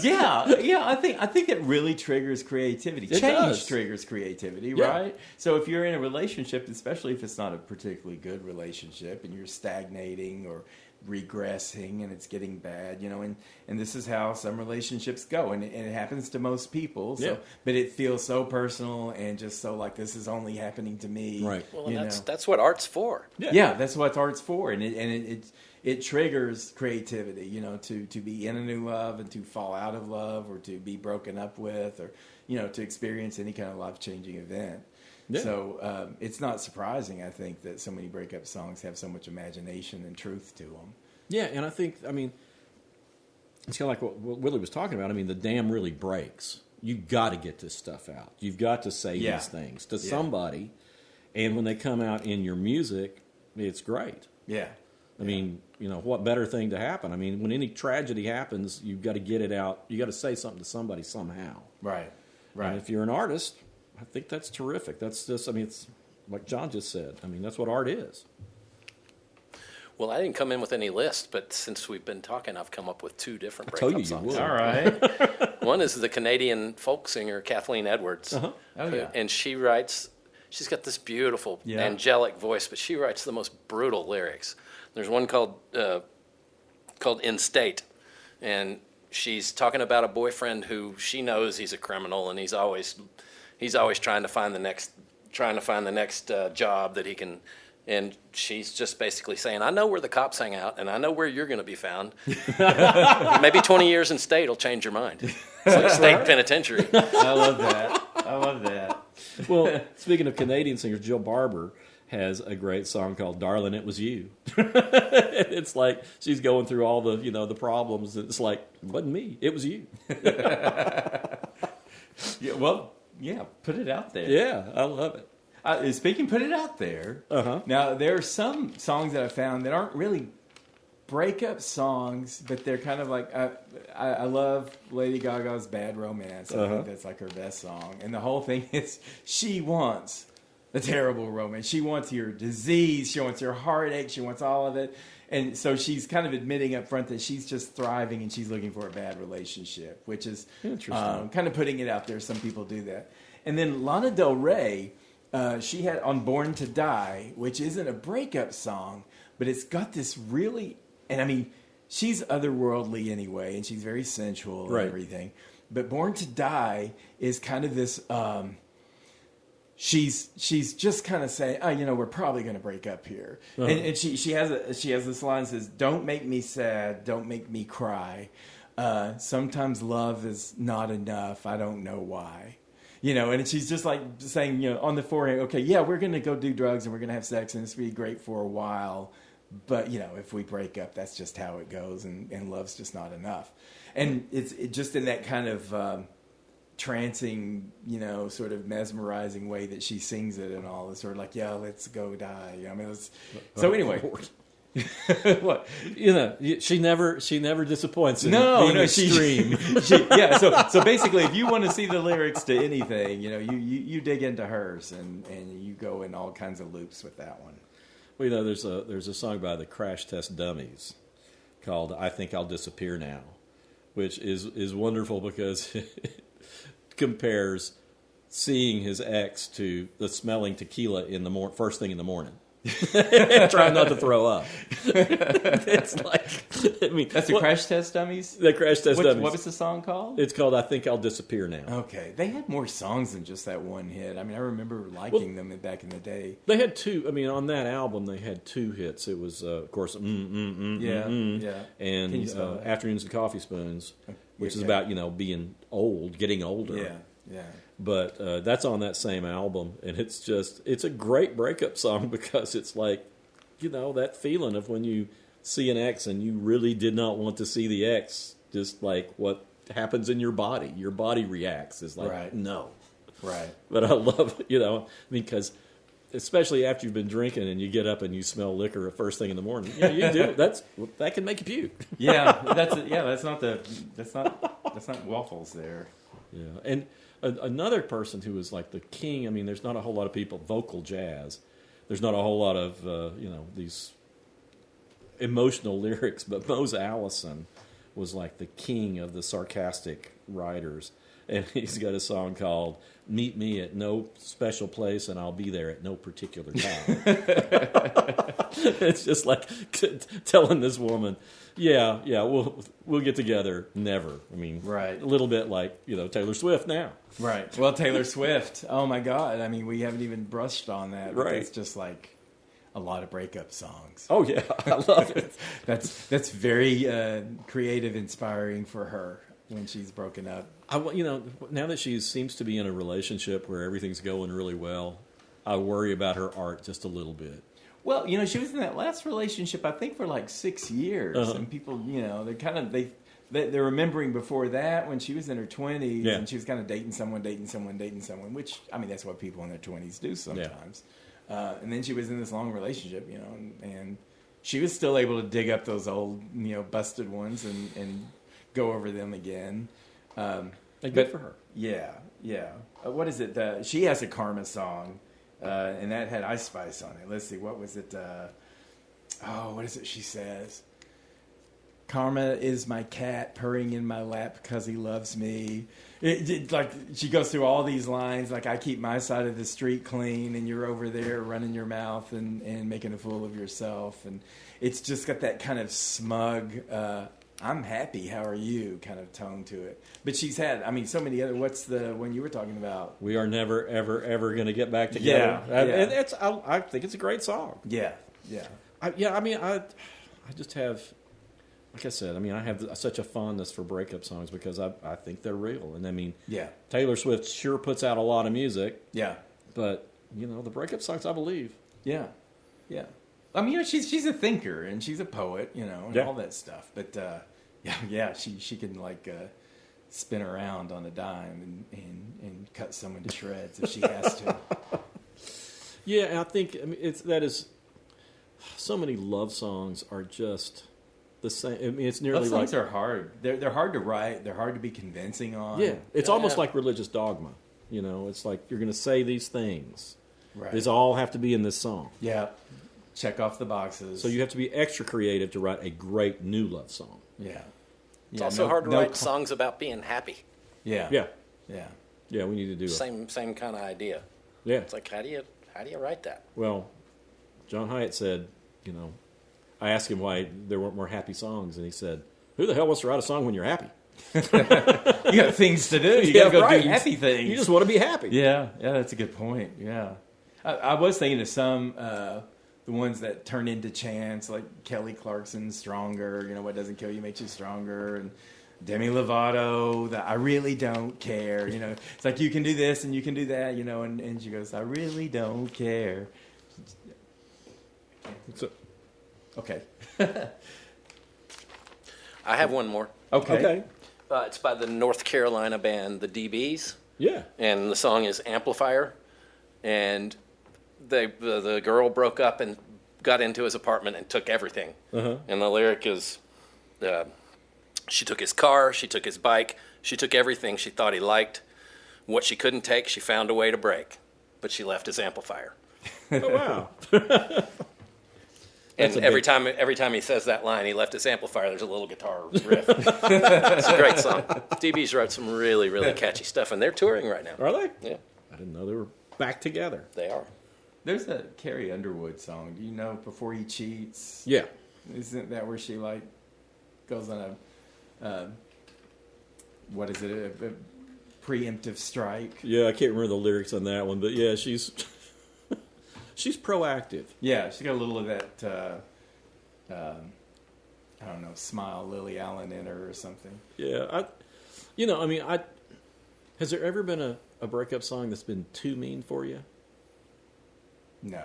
Yeah. I think it really triggers creativity. It Change does. triggers creativity, Yeah. right? So if you're in a relationship, especially if it's not a particularly good relationship, and you're stagnating or regressing and it's getting bad, and this is how some relationships go, and it happens to most people. So, Yeah. but it feels so personal and just so like this is only happening to me, Right. Well, and that's what art's for. Yeah, that's what art's for, and it triggers creativity, to be in a new love and to fall out of love or to be broken up with or, to experience any kind of life-changing event. Yeah. So it's not surprising, I think, that so many breakup songs have so much imagination and truth to them. Yeah, and I think, it's kind of like what Willie was talking about. The dam really breaks. You've got to get this stuff out. You've got to say these things to somebody, and when they come out in your music, it's great. Yeah. What better thing to happen? When any tragedy happens, you've got to get it out. You've got to say something to somebody somehow. Right. And if you're an artist, I think that's terrific. That's just, it's like John just said. That's what art is. Well, I didn't come in with any list, but since we've been talking, I've come up with two different I told breakup you songs. would. All right. One is the Canadian folk singer Kathleen Edwards. Uh-huh. Oh, yeah. And she's got this beautiful angelic voice, but she writes the most brutal lyrics. There's one called In State, and she's talking about a boyfriend who she knows he's a criminal, and he's always trying to find the next job that he can. And she's just basically saying, I know where the cops hang out, and I know where you're going to be found. Maybe 20 years in state will change your mind. It's like state penitentiary. I love that. Well, speaking of Canadian singers, Jill Barber has a great song called "Darling, It Was You." It's like she's going through all the the problems. It's like, it wasn't me, it was you. Yeah, well, put it out there. Yeah, I love it. Speaking, put it out there. Now, there are some songs that I found that aren't really breakup songs, but they're kind of like, I love Lady Gaga's Bad Romance. I think that's like her best song. And the whole thing is she wants the terrible romance. She wants your disease. She wants your heartache. She wants all of it. And so she's kind of admitting up front that she's just thriving and she's looking for a bad relationship, which is kind of putting it out there. Some people do that. And then Lana Del Rey, she had on Born to Die, which isn't a breakup song, but it's got this really, and she's otherworldly anyway, and she's very sensual and everything. But Born to Die is kind of this, she's just kind of saying, we're probably going to break up here. And she has this line that says, don't make me sad, don't make me cry. Sometimes love is not enough, I don't know why. And she's just like saying, on the forehead, okay, we're going to go do drugs and we're going to have sex and it's going to be great for a while. But, if we break up, that's just how it goes and love's just not enough. And it's just in that kind of trancing, sort of mesmerizing way that she sings it and all. It's sort of like, let's go die. So anyway. What? She never disappoints. No, extreme. So basically, if you want to see the lyrics to anything, you dig into hers and you go in all kinds of loops with that one. Well, there's a song by the Crash Test Dummies called "I Think I'll Disappear Now," which is wonderful because it compares seeing his ex to the smelling tequila in the first thing in the morning. Trying not to throw up. It's like, that's the Crash Test Dummies. The Crash Test Dummies. What was the song called? It's called "I Think I'll Disappear Now." Okay, they had more songs than just that one hit. I remember liking them back in the day. They had two. On that album, they had two hits. It was, of course, and "Afternoons and Coffee Spoons," which is about that old, getting older. Yeah. But that's on that same album, and it's a great breakup song because it's like, that feeling of when you see an ex and you really did not want to see the ex, just like what happens in your body reacts. It's like, no. Right. But I love, because especially after you've been drinking and you get up and you smell liquor at first thing in the morning, you do. That can make you puke. That's not waffles there. Yeah, and another person who was like the king. There's not a whole lot of people vocal jazz. There's not a whole lot of these emotional lyrics, but Mose Allison was like the king of the sarcastic writers. And he's got a song called "Meet Me at No Special Place and I'll Be There at No Particular Time." It's just like telling this woman, yeah, we'll get together. Never. I mean, right. A little bit like, Taylor Swift now. Right. Well, Taylor Swift. Oh my God. I mean, we haven't even brushed on that. Right. It's just like a lot of breakup songs. Oh yeah, I love it. That's very creative, inspiring for her when she's broken up. Now that she seems to be in a relationship where everything's going really well, I worry about her art just a little bit. Well, she was in that last relationship, I think, for like 6 years, and people, they're remembering before that when she was in her 20s, and she was kind of dating someone, which, I mean, that's what people in their 20s do sometimes. Yeah. And then she was in this long relationship, and she was still able to dig up those old, busted ones and go over them again. Good for her. Yeah. What is it? She has a Karma song, and that had Ice Spice on it. Let's see, what was it? What is it she says? Karma is my cat purring in my lap because he loves me. Like, she goes through all these lines, like, I keep my side of the street clean, and you're over there running your mouth and making a fool of yourself. And it's just got that kind of smug, I'm happy, how are you kind of tone to it. But she's had, so many other, what's the one you were talking about? We are never, ever, ever going to get back together. Yeah. I think it's a great song. Yeah. I just have, like I said, I have such a fondness for breakup songs because I think they're real. And Taylor Swift sure puts out a lot of music. Yeah. But, the breakup songs, I believe. Yeah. She's a thinker and she's a poet, and all that stuff. But she can spin around on a dime and cut someone to shreds if she has to. Yeah, and I think that is so many love songs are just the same. It's nearly love songs are hard. They're hard to write. They're hard to be convincing on. Yeah, it's almost like religious dogma. It's like you're going to say these things. Right. These all have to be in this song. Yeah. Check off the boxes. So you have to be extra creative to write a great new love song. Yeah. It's also hard to write songs about being happy. Yeah. Yeah, we need to do same kind of idea. Yeah. It's like, how do you write that? Well, John Hyatt said, I asked him why there weren't more happy songs, and he said, who the hell wants to write a song when you're happy? You got things to do. You got to go do happy things. You just want to be happy. Yeah, that's a good point. Yeah. I was thinking of some, the ones that turn into chants, like Kelly Clarkson's Stronger, what doesn't kill you makes you stronger, and Demi Lovato, the I really don't care, It's like you can do this and you can do that, and she goes, I really don't care. Okay. I have one more. Okay. It's by the North Carolina band, the DBs. Yeah. And the song is Amplifier. And the girl broke up and got into his apartment and took everything. Uh-huh. And the lyric is, she took his car, she took his bike, she took everything she thought he liked. What she couldn't take, she found a way to break. But she left his amplifier. Oh, wow. And every time he says that line, he left his amplifier, there's a little guitar riff. It's a great song. DB's wrote some really, really catchy stuff, and they're touring right now. Are they? Yeah. I didn't know they were back together. They are. There's a Carrie Underwood song. Do you know Before He Cheats? Yeah. Isn't that where she goes on a preemptive strike? Yeah, I can't remember the lyrics on that one, but yeah, she's proactive. Yeah, she's got a little of that, I don't know, smile Lily Allen in her or something. Yeah, has there ever been a breakup song that's been too mean for you? No.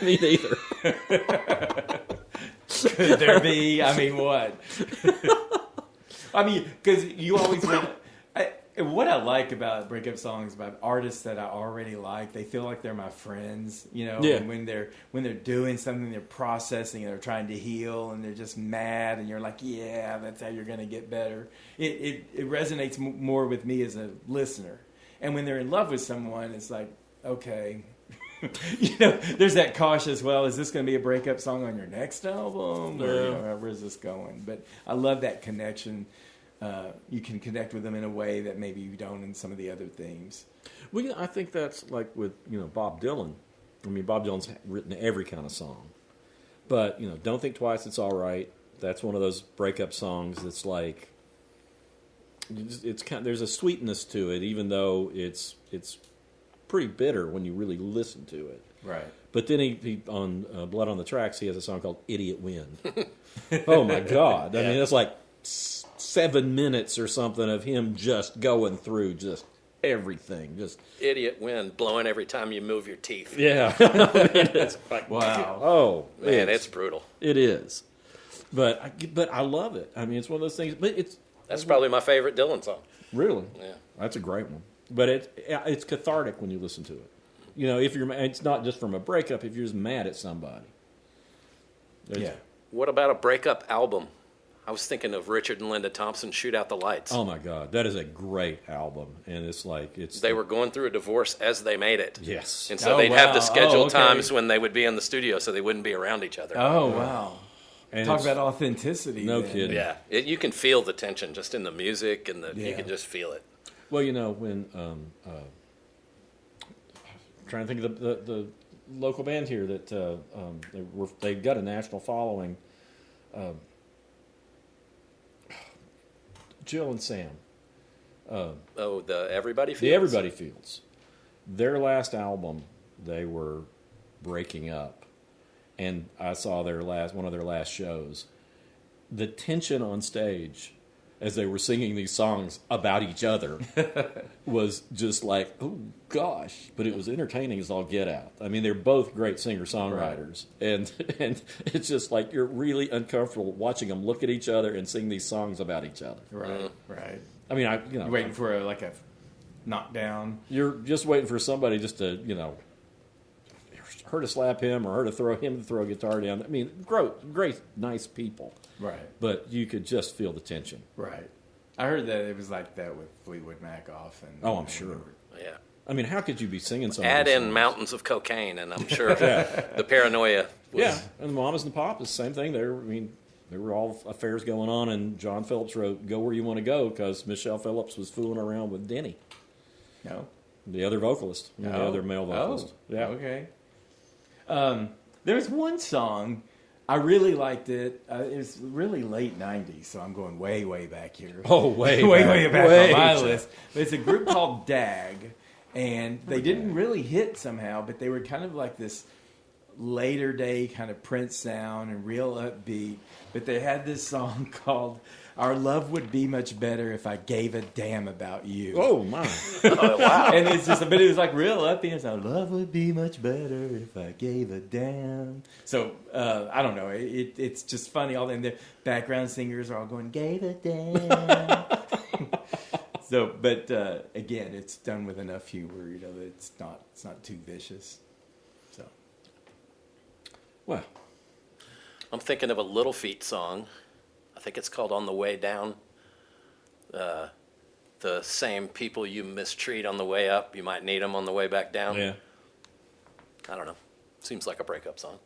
Me neither. Could there be? What? Because you always want... What I like about breakup songs, about artists that I already like, they feel like they're my friends, Yeah. And when they're doing something, they're processing, and they're trying to heal, and they're just mad, and you're like, yeah, that's how you're going to get better. It resonates more with me as a listener. And when they're in love with someone, it's like, okay, there's that cautious, well, is this going to be a breakup song on your next album? Or where's this going? But I love that connection. You can connect with them in a way that maybe you don't in some of the other themes. Well, I think that's like with, Bob Dylan. I mean, Bob Dylan's written every kind of song. But, Don't Think Twice, It's All Right. That's one of those breakup songs that's like, there's a sweetness to it, even though it's pretty bitter when you really listen to it. Right. But then he on Blood on the Tracks, he has a song called Idiot Wind. Oh, my God. I mean, it's like 7 minutes or something of him just going through just everything. Just Idiot Wind blowing every time you move your teeth. Yeah. It's like, wow. Oh, man, it's brutal. It is. But I love it. I mean, it's one of those things. But That's probably my favorite Dylan song. Really? Yeah. That's a great one. But it's cathartic when you listen to it. If it's not just from a breakup, if you're just mad at somebody. Yeah. What about a breakup album? I was thinking of Richard and Linda Thompson, Shoot Out the Lights. Oh, my God. That is a great album. And They were going through a divorce as they made it. Yes. And so they'd have the scheduled times when they would be in the studio so they wouldn't be around each other. Oh, wow. And talk about authenticity. No then. kidding. Yeah. You can feel the tension just in the music, and you can just feel it. Well, when trying to think of the local band here that they've got a national following. Jill and Sam. The Everybody Feels? The Everybody Feels. Their last album, they were breaking up, and I saw one of their last shows. The tension on stage as they were singing these songs about each other was just like, oh gosh, but it was entertaining as all get out. I mean, they're both great singer-songwriters, and it's just like you're really uncomfortable watching them look at each other and sing these songs about each other. Right, right. I mean, You're waiting for a knockdown. You're just waiting for somebody just to, her to slap him or her to throw a guitar down. I mean, great, nice people. Right. But you could just feel the tension. Right. I heard that it was like that with Fleetwood Mac often. Oh, I'm sure. Yeah. I mean, how could you be singing something? Add in Mountains of Cocaine, and I'm sure the paranoia was... Yeah, and the Mamas and the Papas, same thing. There were all affairs going on, and John Phillips wrote "Go Where You Want to Go" because Michelle Phillips was fooling around with Denny. No. The other vocalist. The other male vocalist. Yeah. Okay. There was one song, I really liked it. It was really late 90s, so I'm going way, way back here. Oh, way back way on my back. list. But it's a group called DAG, and they didn't really hit somehow, but they were kind of like this later day kind of Prince sound and real upbeat. But they had this song called "Our Love Would Be Much Better If I Gave a Damn About You." Oh, my. Oh, wow. And it's just, but it was like real upbeat. It's "Our love would be much better if I gave a damn." So I don't know. It's just funny. All the background singers are all going "gave a damn." So, but again, it's done with enough humor. That it's not too vicious. So, Well, I'm thinking of a Little Feat song. I think it's called "On the Way Down." The same people you mistreat on the way up, you might need them on the way back down. yeah. I don't know. Seems like a breakup song.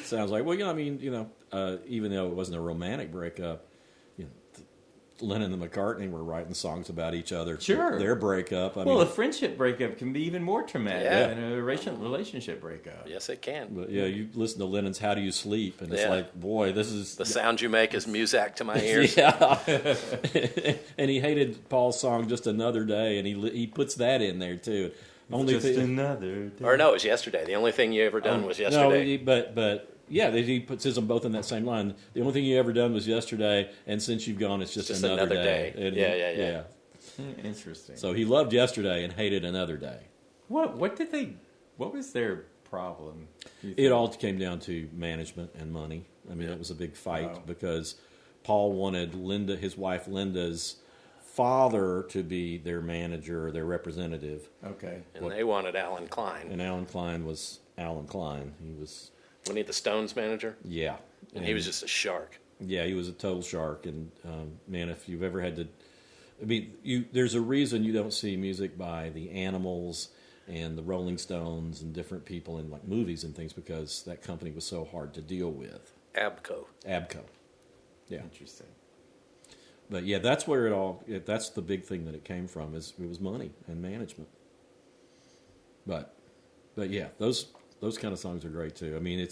Sounds like, even though it wasn't a romantic breakup, Lennon and McCartney were writing songs about each other. Sure. Their breakup. a friendship breakup can be even more traumatic Yeah. than a relationship breakup. Yes, it can. But you listen to Lennon's "How Do You Sleep," and it's like, boy, this is The sound you make is music to my ears. yeah. And he hated Paul's song "Just Another Day," and he puts that in there too. Another day. Or no, it was yesterday. The only thing you ever done was yesterday. But yeah, he puts them both in that same line. The only thing you ever done was yesterday, and since you've gone, it's just another day. And Yeah. Interesting. So he loved yesterday and hated another day. What was their problem? It all came down to management and money. I mean, it was a big fight because Paul wanted his wife Linda's father to be their manager or their representative. Okay. And they wanted Alan Klein. And Alan Klein was Alan Klein. He was... Wasn't he the Stones manager? Yeah. And he was just a shark. Yeah, he was a total shark. And, man, if you've ever had to... I mean, there's a reason you don't see music by the Animals and the Rolling Stones and different people in like movies and things because that company was so hard to deal with. Abco. Yeah. Interesting. But yeah, that's where it all. That's the big thing that it came from. It was money and management. But yeah, those kind of songs are great too. I mean,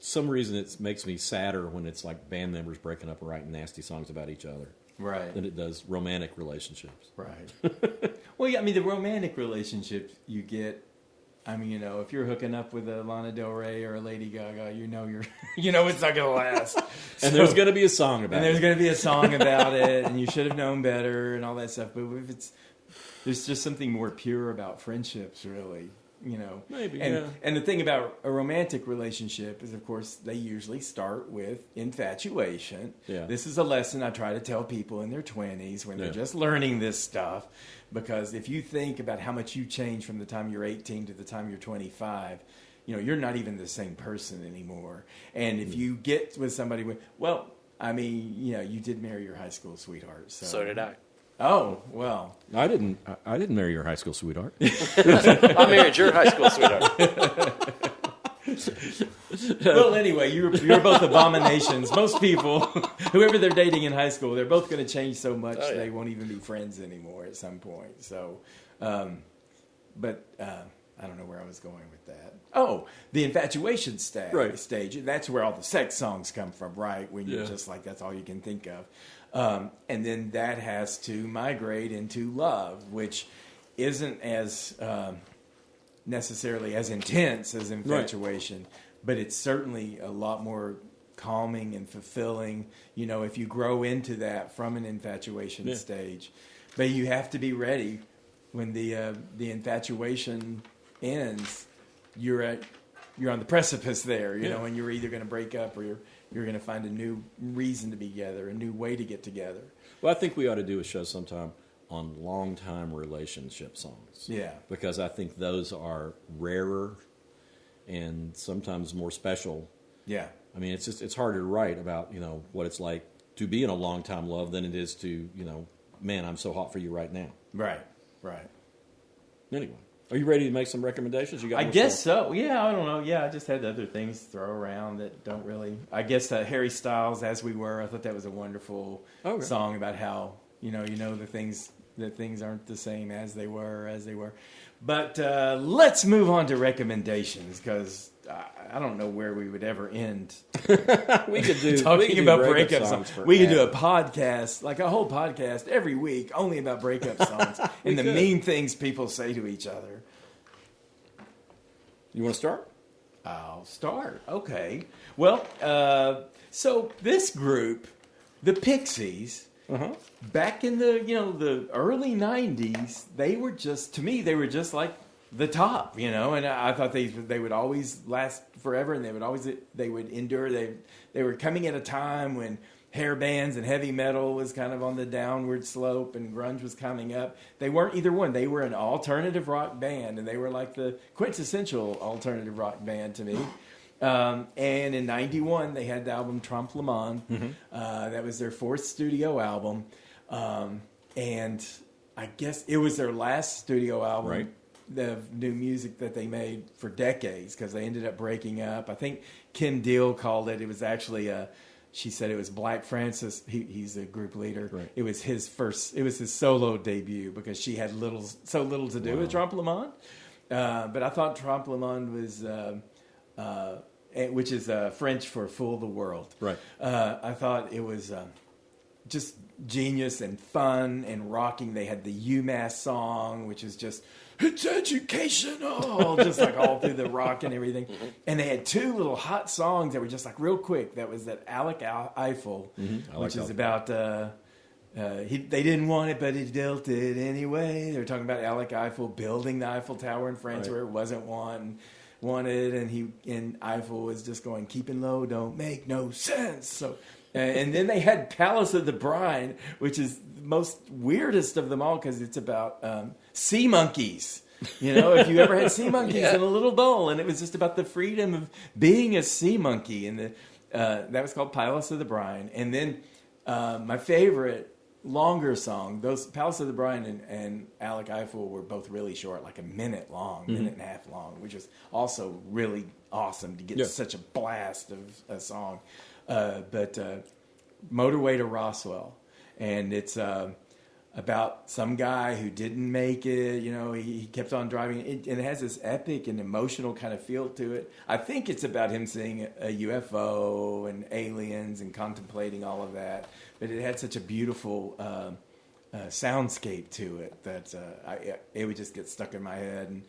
some reason it makes me sadder when it's like band members breaking up and writing nasty songs about each other, Right. than it does romantic relationships. Right. Well, yeah, I mean, the romantic relationships you get. I mean, if you're hooking up with a Lana Del Rey or a Lady Gaga, it's not going to last. And there's going to be a song about it. And there's going to be a song about it, and you should have known better and all that stuff. But if there's just something more pure about friendships, really, Maybe, and, yeah. And the thing about a romantic relationship is, of course, they usually start with infatuation. Yeah. This is a lesson I try to tell people in their 20s when they're just learning this stuff. Because if you think about how much you change from the time you're 18 to the time you're 25, you're not even the same person anymore. And if you get with somebody you did marry your high school sweetheart. So did I. Oh, well. I didn't marry your high school sweetheart. I married your high school sweetheart. Well, anyway, you're both abominations. Most people, whoever they're dating in high school, they're both going to change so much they won't even be friends anymore at some point. So, but I don't know where I was going with that. Oh, the infatuation stage. That's where all the sex songs come from, right? When you're just like, that's all you can think of. And then that has to migrate into love, which isn't as necessarily as intense as infatuation, but it's certainly a lot more calming and fulfilling, if you grow into that from an infatuation stage. But you have to be ready when the infatuation ends. You're on the precipice there, and you're either going to break up or you're going to find a new reason to be together, a new way to get together. Well, I think we ought to do a show sometime on long-time relationship songs. Yeah. Because I think those are rarer and sometimes more special. Yeah. I mean, it's harder to write about, what it's like to be in a long-time love than it is to, man, I'm so hot for you right now. Right. Anyway, are you ready to make some recommendations? I guess so. Yeah, I don't know. Yeah, I just had other things to throw around that don't really... I guess Harry Styles, As We Were, I thought that was a wonderful song about how, the things aren't the same as they were. But let's move on to recommendations, because I don't know where we would ever end. we could do talking about breakup songs. We could do a podcast, like a whole podcast every week, only about breakup songs and the mean things people say to each other. You want to start? I'll start. Okay. Well, so this group, the Pixies. Back in the early 90s, they were just like the top, and I thought they would always last forever, and they would endure. They were coming at a time when hair bands and heavy metal was kind of on the downward slope, and grunge was coming up. They weren't either one. They were an alternative rock band, and they were like the quintessential alternative rock band to me. And in 91, they had the album Trompe Le Monde. That was their fourth studio album. And I guess it was their last studio album, right, the new music that they made for decades, because they ended up breaking up. I think Kim Deal called it was actually she said it was Black Francis. He's a group leader. Right. It was his solo debut, because she had so little to do with Trompe Le Monde. But I thought Trompe Le Monde was... which is French for "fool the world." Right. I thought it was just genius and fun and rocking. They had the UMass song, which is just, it's educational, just like all through the rock and everything. And they had two little hot songs that were just like real quick. That was that Alec Eiffel, which is about... they didn't want it, but he dealt it anyway. They were talking about Alec Eiffel building the Eiffel Tower in France, where it wasn't wanted, and Eiffel was just going, keeping low don't make no sense. So, and then they had Palace of the Bride, which is the most weirdest of them all, because it's about sea monkeys. If you ever had sea monkeys in a little bowl, and it was just about the freedom of being a sea monkey, and that was called Palace of the Bride. And then my favorite longer song. Those Palace of the Bride and Alec Eiffel were both really short, like a minute long, minute and a half long, which was also really awesome to get such a blast of a song. But Motorway to Roswell, and it's about some guy who didn't make it. You know, he kept on driving, and it has this epic and emotional kind of feel to it. I think it's about him seeing a UFO and aliens and contemplating all of that. But it had such a beautiful soundscape to it that it would just get stuck in my head. And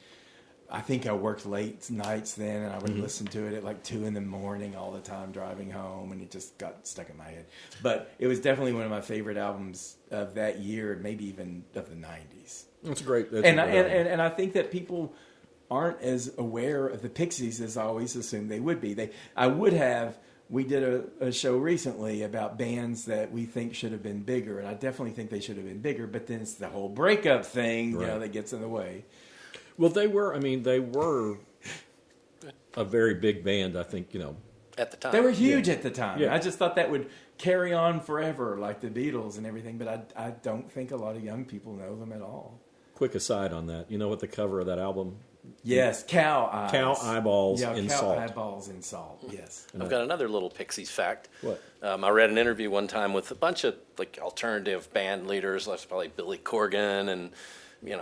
I think I worked late nights then, and I would listen to it at like 2 a.m. all the time driving home, and it just got stuck in my head. But it was definitely one of my favorite albums of that year, maybe even of the 90s. That's great. And I think that people aren't as aware of the Pixies as I always assumed they would be. We did a show recently about bands that we think should have been bigger, and I definitely think they should have been bigger, but then it's the whole breakup thing, you know, that gets in the way. Well, they were a very big band, I think, At the time. They were huge at the time. Yeah. I just thought that would carry on forever, like the Beatles and everything, but I don't think a lot of young people know them at all. Quick aside on that. You know what the cover of that album? Yes, cow eyes. Cow eyeballs in cow salt. eyeballs in salt, yes. I've got another little Pixies fact. What? I read an interview one time with a bunch of like alternative band leaders, like probably Billy Corgan and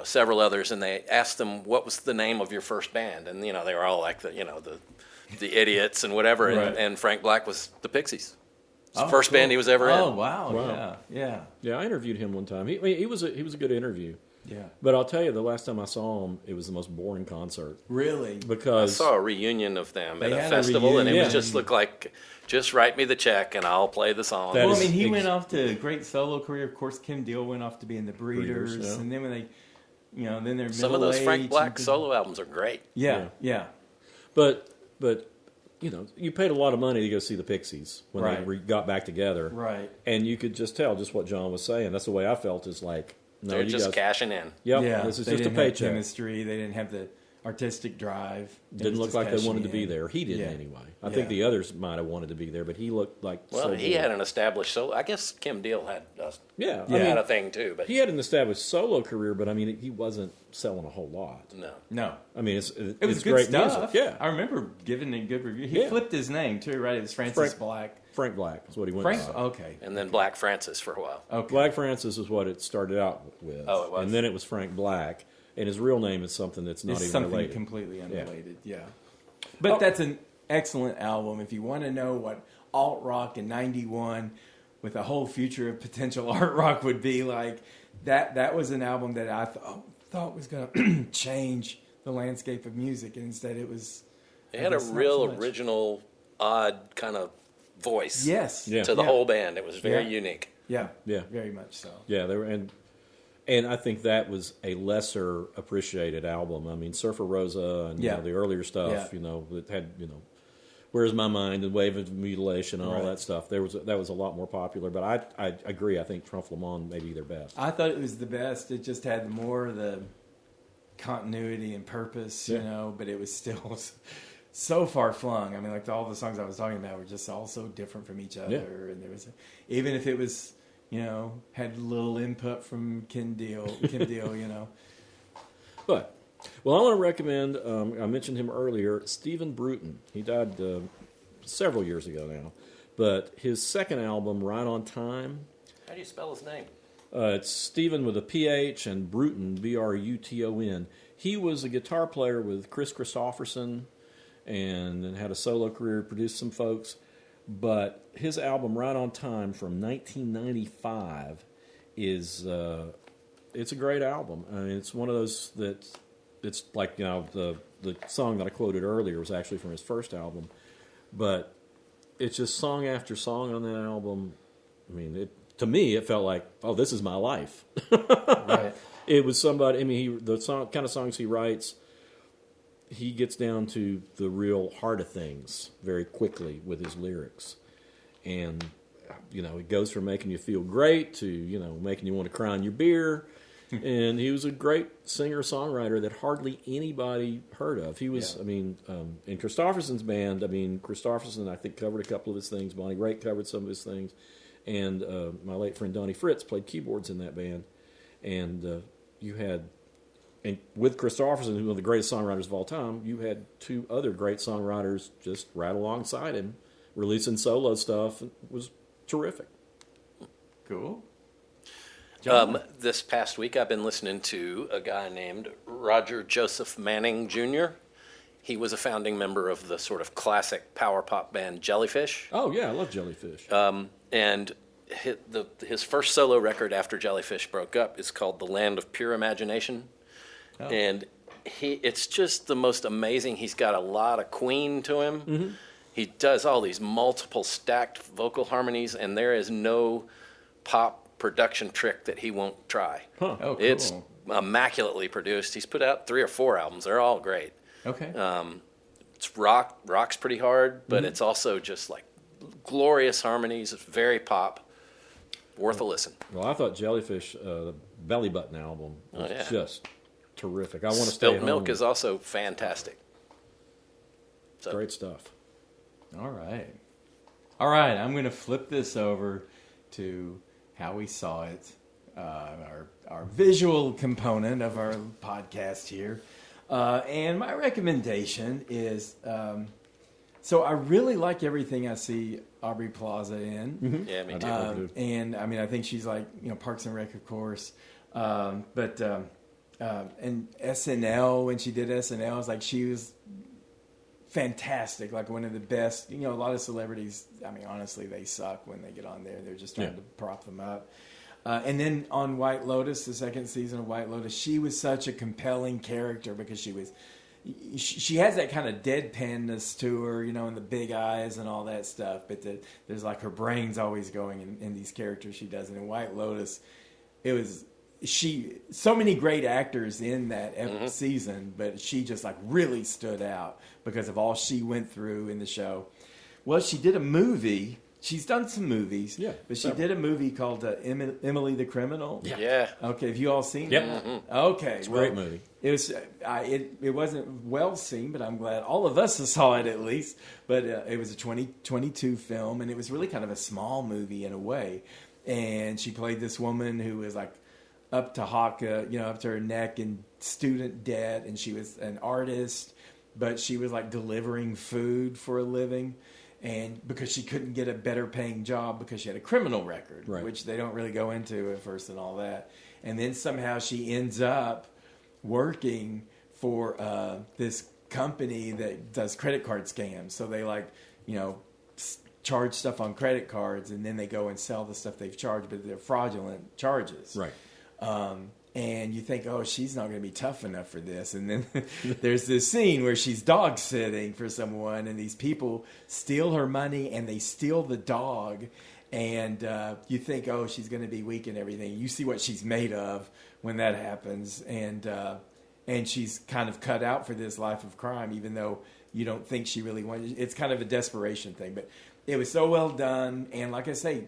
several others, and they asked them what was the name of your first band, and they were all like the Idiots and whatever, Right. and Frank Black was the Pixies. It's the first band he was ever in. Oh wow. Yeah. Yeah, I interviewed him one time. He was a good interview. Yeah. But I'll tell you, the last time I saw him, it was the most boring concert. Really? I Because saw a reunion of them at They a had a festival, and it reunion. was just looked like, just write me the check and I'll play the song. That Well, is I mean, he ex- went off to a great solo career. Of course, Kim Deal went off to be in the Breeders, Breeders, yeah. and then when they, then they're Some of those Frank middle-aged Black and- solo albums are great. Yeah. But you paid a lot of money to go see the Pixies when Right. they got back together, Right. and you could just tell just what John was saying. That's the way I felt. Is like, no, They're you just guys, cashing in. yep, Yeah, this is they just a didn't have paycheck. chemistry. They didn't have the artistic drive. It Didn't was look just like they cashing wanted to be in. there. He didn't Yeah. anyway. I Yeah. think the others might have wanted to be there, but he looked like Well, so he bored. had an established solo. I guess Kim Deal had Yeah, Yeah. had a thing too, but he had an established solo career, but I mean, he wasn't selling a whole lot. no. No. I mean, it's It was it's good great stuff. music. Yeah, I remember giving a good review. He Yeah. flipped his name too, right? It was Francis Frank- Black. Frank Black is what he went Frank. by. Okay. And then Black Francis for a while. Okay. Black Francis is what it started out with. Oh, it was? And then it was Frank Black, and his real name is something that's not It's even something related. completely unrelated. Yeah. But that's an excellent album if you want to know what alt rock in '91 with a whole future of potential art rock would be like. That was an album that I thought was going to change the landscape of music, and instead it was. They had a It's not real so much. original, odd kind of voice Yes. Yeah. to the Yeah. whole band. It was very Yeah. unique. Yeah. Yeah. Very much so. Yeah, they were, and I think that was a lesser appreciated album. I mean, Surfer Rosa and Yeah. the earlier stuff, Yeah. that had Where's My Mind and Wave of Mutilation and all Right. that stuff. That was a lot more popular. But I agree. I think Trump Le Monde may be their best. I thought it was the best. It just had more of the continuity and purpose, Yeah. but it was still so far flung. I mean, like all the songs I was talking about were just all so different from each other. Yeah. And there was, even if it was, had little input from Kim Deal. But, well, I want to recommend, I mentioned him earlier, Stephen Bruton. He died several years ago now. But his second album, Right on Time, How do you spell his name? it's Stephen with a PH and Bruton, Bruton. He was a guitar player with Chris Christopherson and then had a solo career, produced some folks. But his album, Right on Time, from 1995, is it's a great album. I mean, it's one of those that it's like, the song that I quoted earlier was actually from his first album. But it's just song after song on that album. I mean, to me, it felt like, oh, this is my life. Right. It was somebody. I mean, the kind of songs he writes, he gets down to the real heart of things very quickly with his lyrics, and it goes from making you feel great to making you want to cry on your beer. And he was a great singer-songwriter that hardly anybody heard of. He was, Yeah. I mean, in Christopherson's band, Christopherson, I think, covered a couple of his things. Bonnie Raitt covered some of his things. and my late friend Donnie Fritz played keyboards in that band. And you had, and with Christopherson, who's one of the greatest songwriters of all time, you had two other great songwriters just right alongside him, releasing solo stuff. It was terrific. Cool. This past week, I've been listening to a guy named Roger Joseph Manning Jr. He was a founding member of the sort of classic power pop band Jellyfish. Oh, yeah, I love Jellyfish. And his first solo record after Jellyfish broke up is called The Land of Pure Imagination. Oh. And it's just the most amazing. He's got a lot of Queen to him. Mm-hmm. He does all these multiple stacked vocal harmonies, and there is no pop production trick that he won't try. Huh. Oh, cool. It's immaculately produced. He's put out 3 or 4 albums. They're all great. Okay. It's rock's pretty hard, but it's also just like glorious harmonies. It's very pop. Worth a listen. Well, I thought Jellyfish, the Belly Button album, was just terrific. I want to stay Spilt home. Milk is also fantastic. So. Great stuff. All right. I'm going to flip this over to how we saw it, our visual component of our podcast here. And my recommendation is, so I really like everything I see Aubrey Plaza in. Mm-hmm. Yeah, me too. And I mean, I think she's like, Parks and Rec, of course. And SNL, when she did SNL, it's like she was fantastic, like one of the best. A lot of celebrities, I mean, honestly, they suck when they get on there. They're just trying to prop them up. And then on White Lotus, the second season of White Lotus, she was such a compelling character because she has that kind of deadpanness to her, and the big eyes and all that stuff. But there's like her brain's always going in these characters she does. And in White Lotus, it was so many great actors in that season, but she just like really stood out because of all she went through in the show. Well, she did a movie. She's done some movies, but she did a movie called Emily the Criminal. Yeah. Okay, have you all seen Yep. that? Mm-hmm. Okay. It's a great movie. It was. It wasn't well seen, but I'm glad all of us saw it at least. But it was a 2022 film, and it was really kind of a small movie in a way. And she played this woman who was like up to up to her neck in student debt, and she was an artist, but she was like delivering food for a living. And because she couldn't get a better paying job because she had a criminal record, which they don't really go into at first and all that. And then somehow she ends up working for this company that does credit card scams. So they charge stuff on credit cards, and then they go and sell the stuff they've charged, but they're fraudulent charges. Right. And you think, oh, she's not going to be tough enough for this. And then there's this scene where she's dog sitting for someone, and these people steal her money, and they steal the dog. And you think, oh, she's going to be weak and everything. You see what she's made of when that happens. And she's kind of cut out for this life of crime, even though you don't think she really wanted. It's kind of a desperation thing. But it was so well done. And like I say,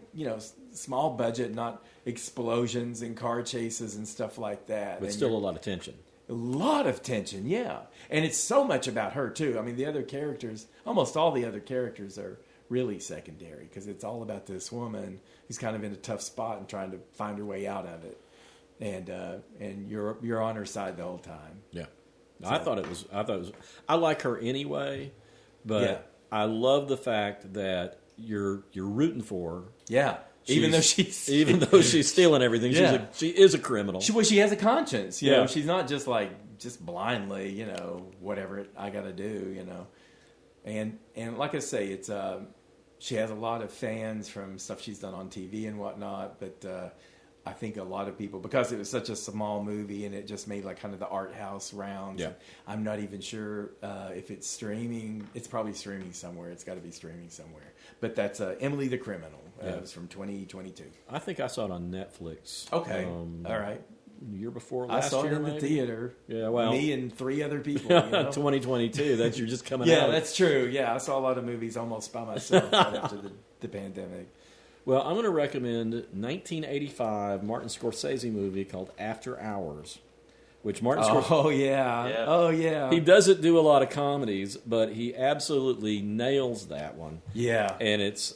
small budget, not explosions and car chases and stuff like that. But still a lot of tension. A lot of tension, yeah. And it's so much about her, too. I mean, the other characters, almost all the other characters are really secondary because it's all about this woman who's kind of in a tough spot and trying to find her way out of it. And you're on her side the whole time. Yeah. So, I like her anyway, but I love the fact that you're rooting for her. Yeah. Even though she's stealing everything, she is a criminal. She has a conscience. You know, she's not just blindly, whatever I got to do, And like I say, it's she has a lot of fans from stuff she's done on TV and whatnot. But I think a lot of people, because it was such a small movie and it just made like kind of the art house rounds. Yeah. I'm not even sure if it's streaming. It's probably streaming somewhere. It's got to be streaming somewhere. But that's Emily the Criminal. It was from 2022. I think I saw it on Netflix. Okay. All right. Year before I last saw year, it in maybe? the theater. Yeah, well, me and 3 other people. 2022. That you're just coming out. Yeah, that's true. Yeah, I saw a lot of movies almost by myself right after the pandemic. Well, I'm going to recommend 1985 Martin Scorsese movie called After Hours, which Martin Scorsese. Oh yeah. Oh yeah. He doesn't do a lot of comedies, but he absolutely nails that one. Yeah. And it's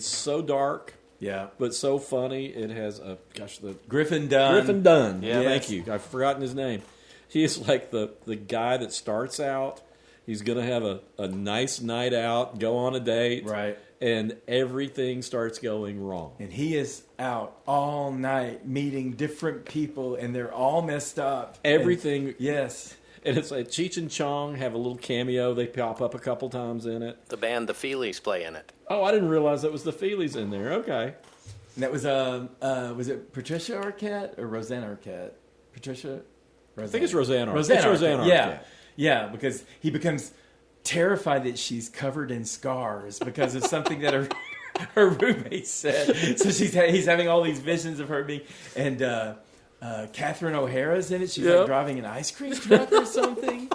so dark, Yeah. but so funny. It has the Griffin Dunn. Griffin Dunn. Yeah. Thank you. I've forgotten his name. He's like the guy that starts out. He's going to have a nice night out, go on a date. Right. And everything starts going wrong. And he is out all night meeting different people, and they're all messed up. Everything. And, yes. And it's like Cheech and Chong have a little cameo. They pop up a couple times in it. The band The Feelies play in it. Oh, I didn't realize that was the Feelies in there. Okay. And that was it Patricia Arquette or Roseanne Arquette? Patricia? I think it's Roseanne Arquette. Roseanne It's Roseanne Arquette. Arquette. Yeah. Yeah, because he becomes terrified that she's covered in scars because of something that her roommate said. So he's having all these visions of her being, and Catherine O'Hara's in it. She's like driving an ice cream truck or something.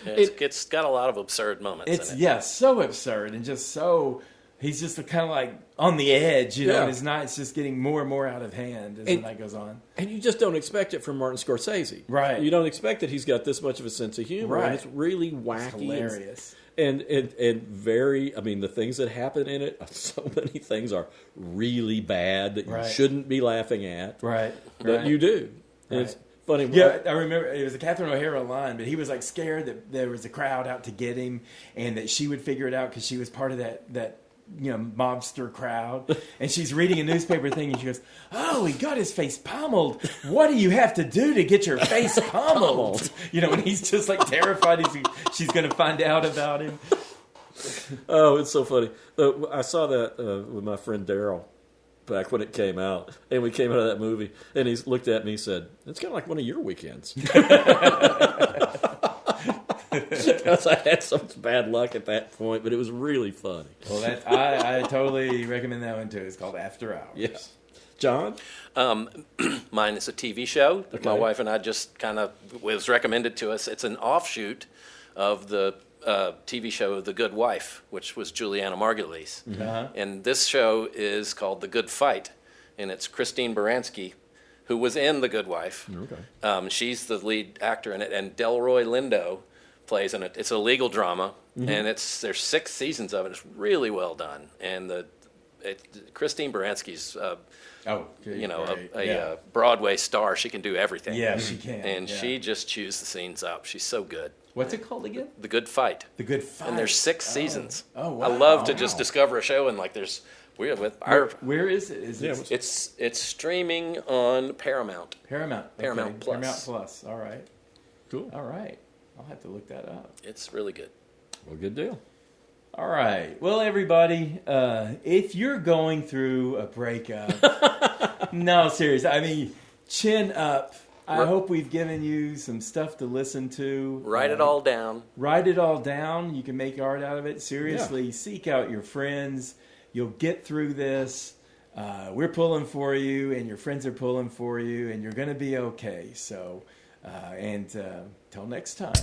It's got a lot of absurd moments in it. So absurd and just so. He's just kind of like on the edge, you know, Yeah. and his night's just getting more and more out of hand as the night goes on. And you just don't expect it from Martin Scorsese. Right. You don't expect that he's got this much of a sense of humor. Right. And it's really wacky. It's hilarious. And very, I mean, the things that happen in it, so many things are really bad that you shouldn't be laughing at. Right. But you do. And it's funny. Yeah, I remember it was a Catherine O'Hara line, but he was like scared that there was a crowd out to get him and that she would figure it out because she was part of that mobster crowd. And she's reading a newspaper thing and she goes, "Oh, he got his face pummeled. What do you have to do to get your face pummeled?" And he's just like terrified she's going to find out about him. Oh, it's so funny. I saw that with my friend Daryl back when it came out. And we came out of that movie and he looked at me and said, "It's kind of like one of your weekends." Because I had some bad luck at that point, but it was really funny. Well, I totally recommend that one too. It's called After Hours. Yes. John? Mine is a TV show that my wife and I just kind of was recommended to us. It's an offshoot of the TV show The Good Wife, which was Juliana Margulies. Mm-hmm. And this show is called The Good Fight, and it's Christine Baranski, who was in The Good Wife. Okay. She's the lead actor in it, and Delroy Lindo plays in it. It's a legal drama, and there's 6 seasons of it. It's really well done, and Christine Baranski's a Broadway star. She can do everything. Yeah, she can. And she just chews the scenes up. She's so good. What's it called again? The Good Fight. The Good Fight. And there's 6 seasons. Oh, wow. I love to just discover a show and there's where is it? It's streaming on Paramount. Paramount. Paramount Plus. Paramount Plus. All right. Cool. All right. I'll have to look that up. It's really good. Well, good deal. All right. Well, everybody, if you're going through a breakup, no, seriously, I mean, chin up. I hope we've given you some stuff to listen to. Write it all down. Write it all down. You can make art out of it. Seriously, seek out your friends. You'll get through this. We're pulling for you, and your friends are pulling for you, and you're going to be okay. So, till next time.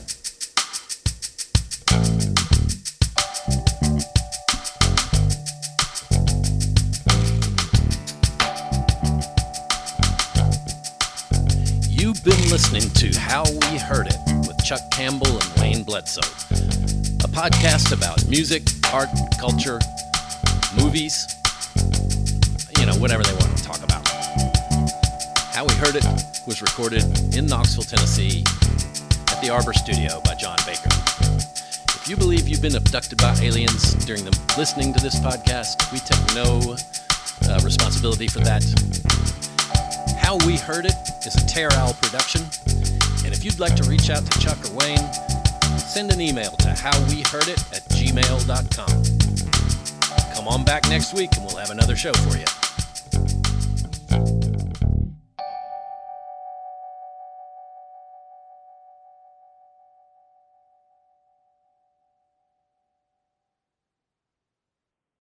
You've been listening to How We Heard It with Chuck Campbell and Wayne Bledsoe, a podcast about music, art, culture, movies, whatever they want to talk about. How We Heard It was recorded in Knoxville, Tennessee at the Arbor Studio by John Baker. If you believe you've been abducted by aliens during the listening to this podcast, we take no responsibility for that. How We Heard It is a Tear Owl production, and if you'd like to reach out to Chuck or Wayne, send an email to howweheardit@gmail.com. Come on back next week and we'll have another show for you.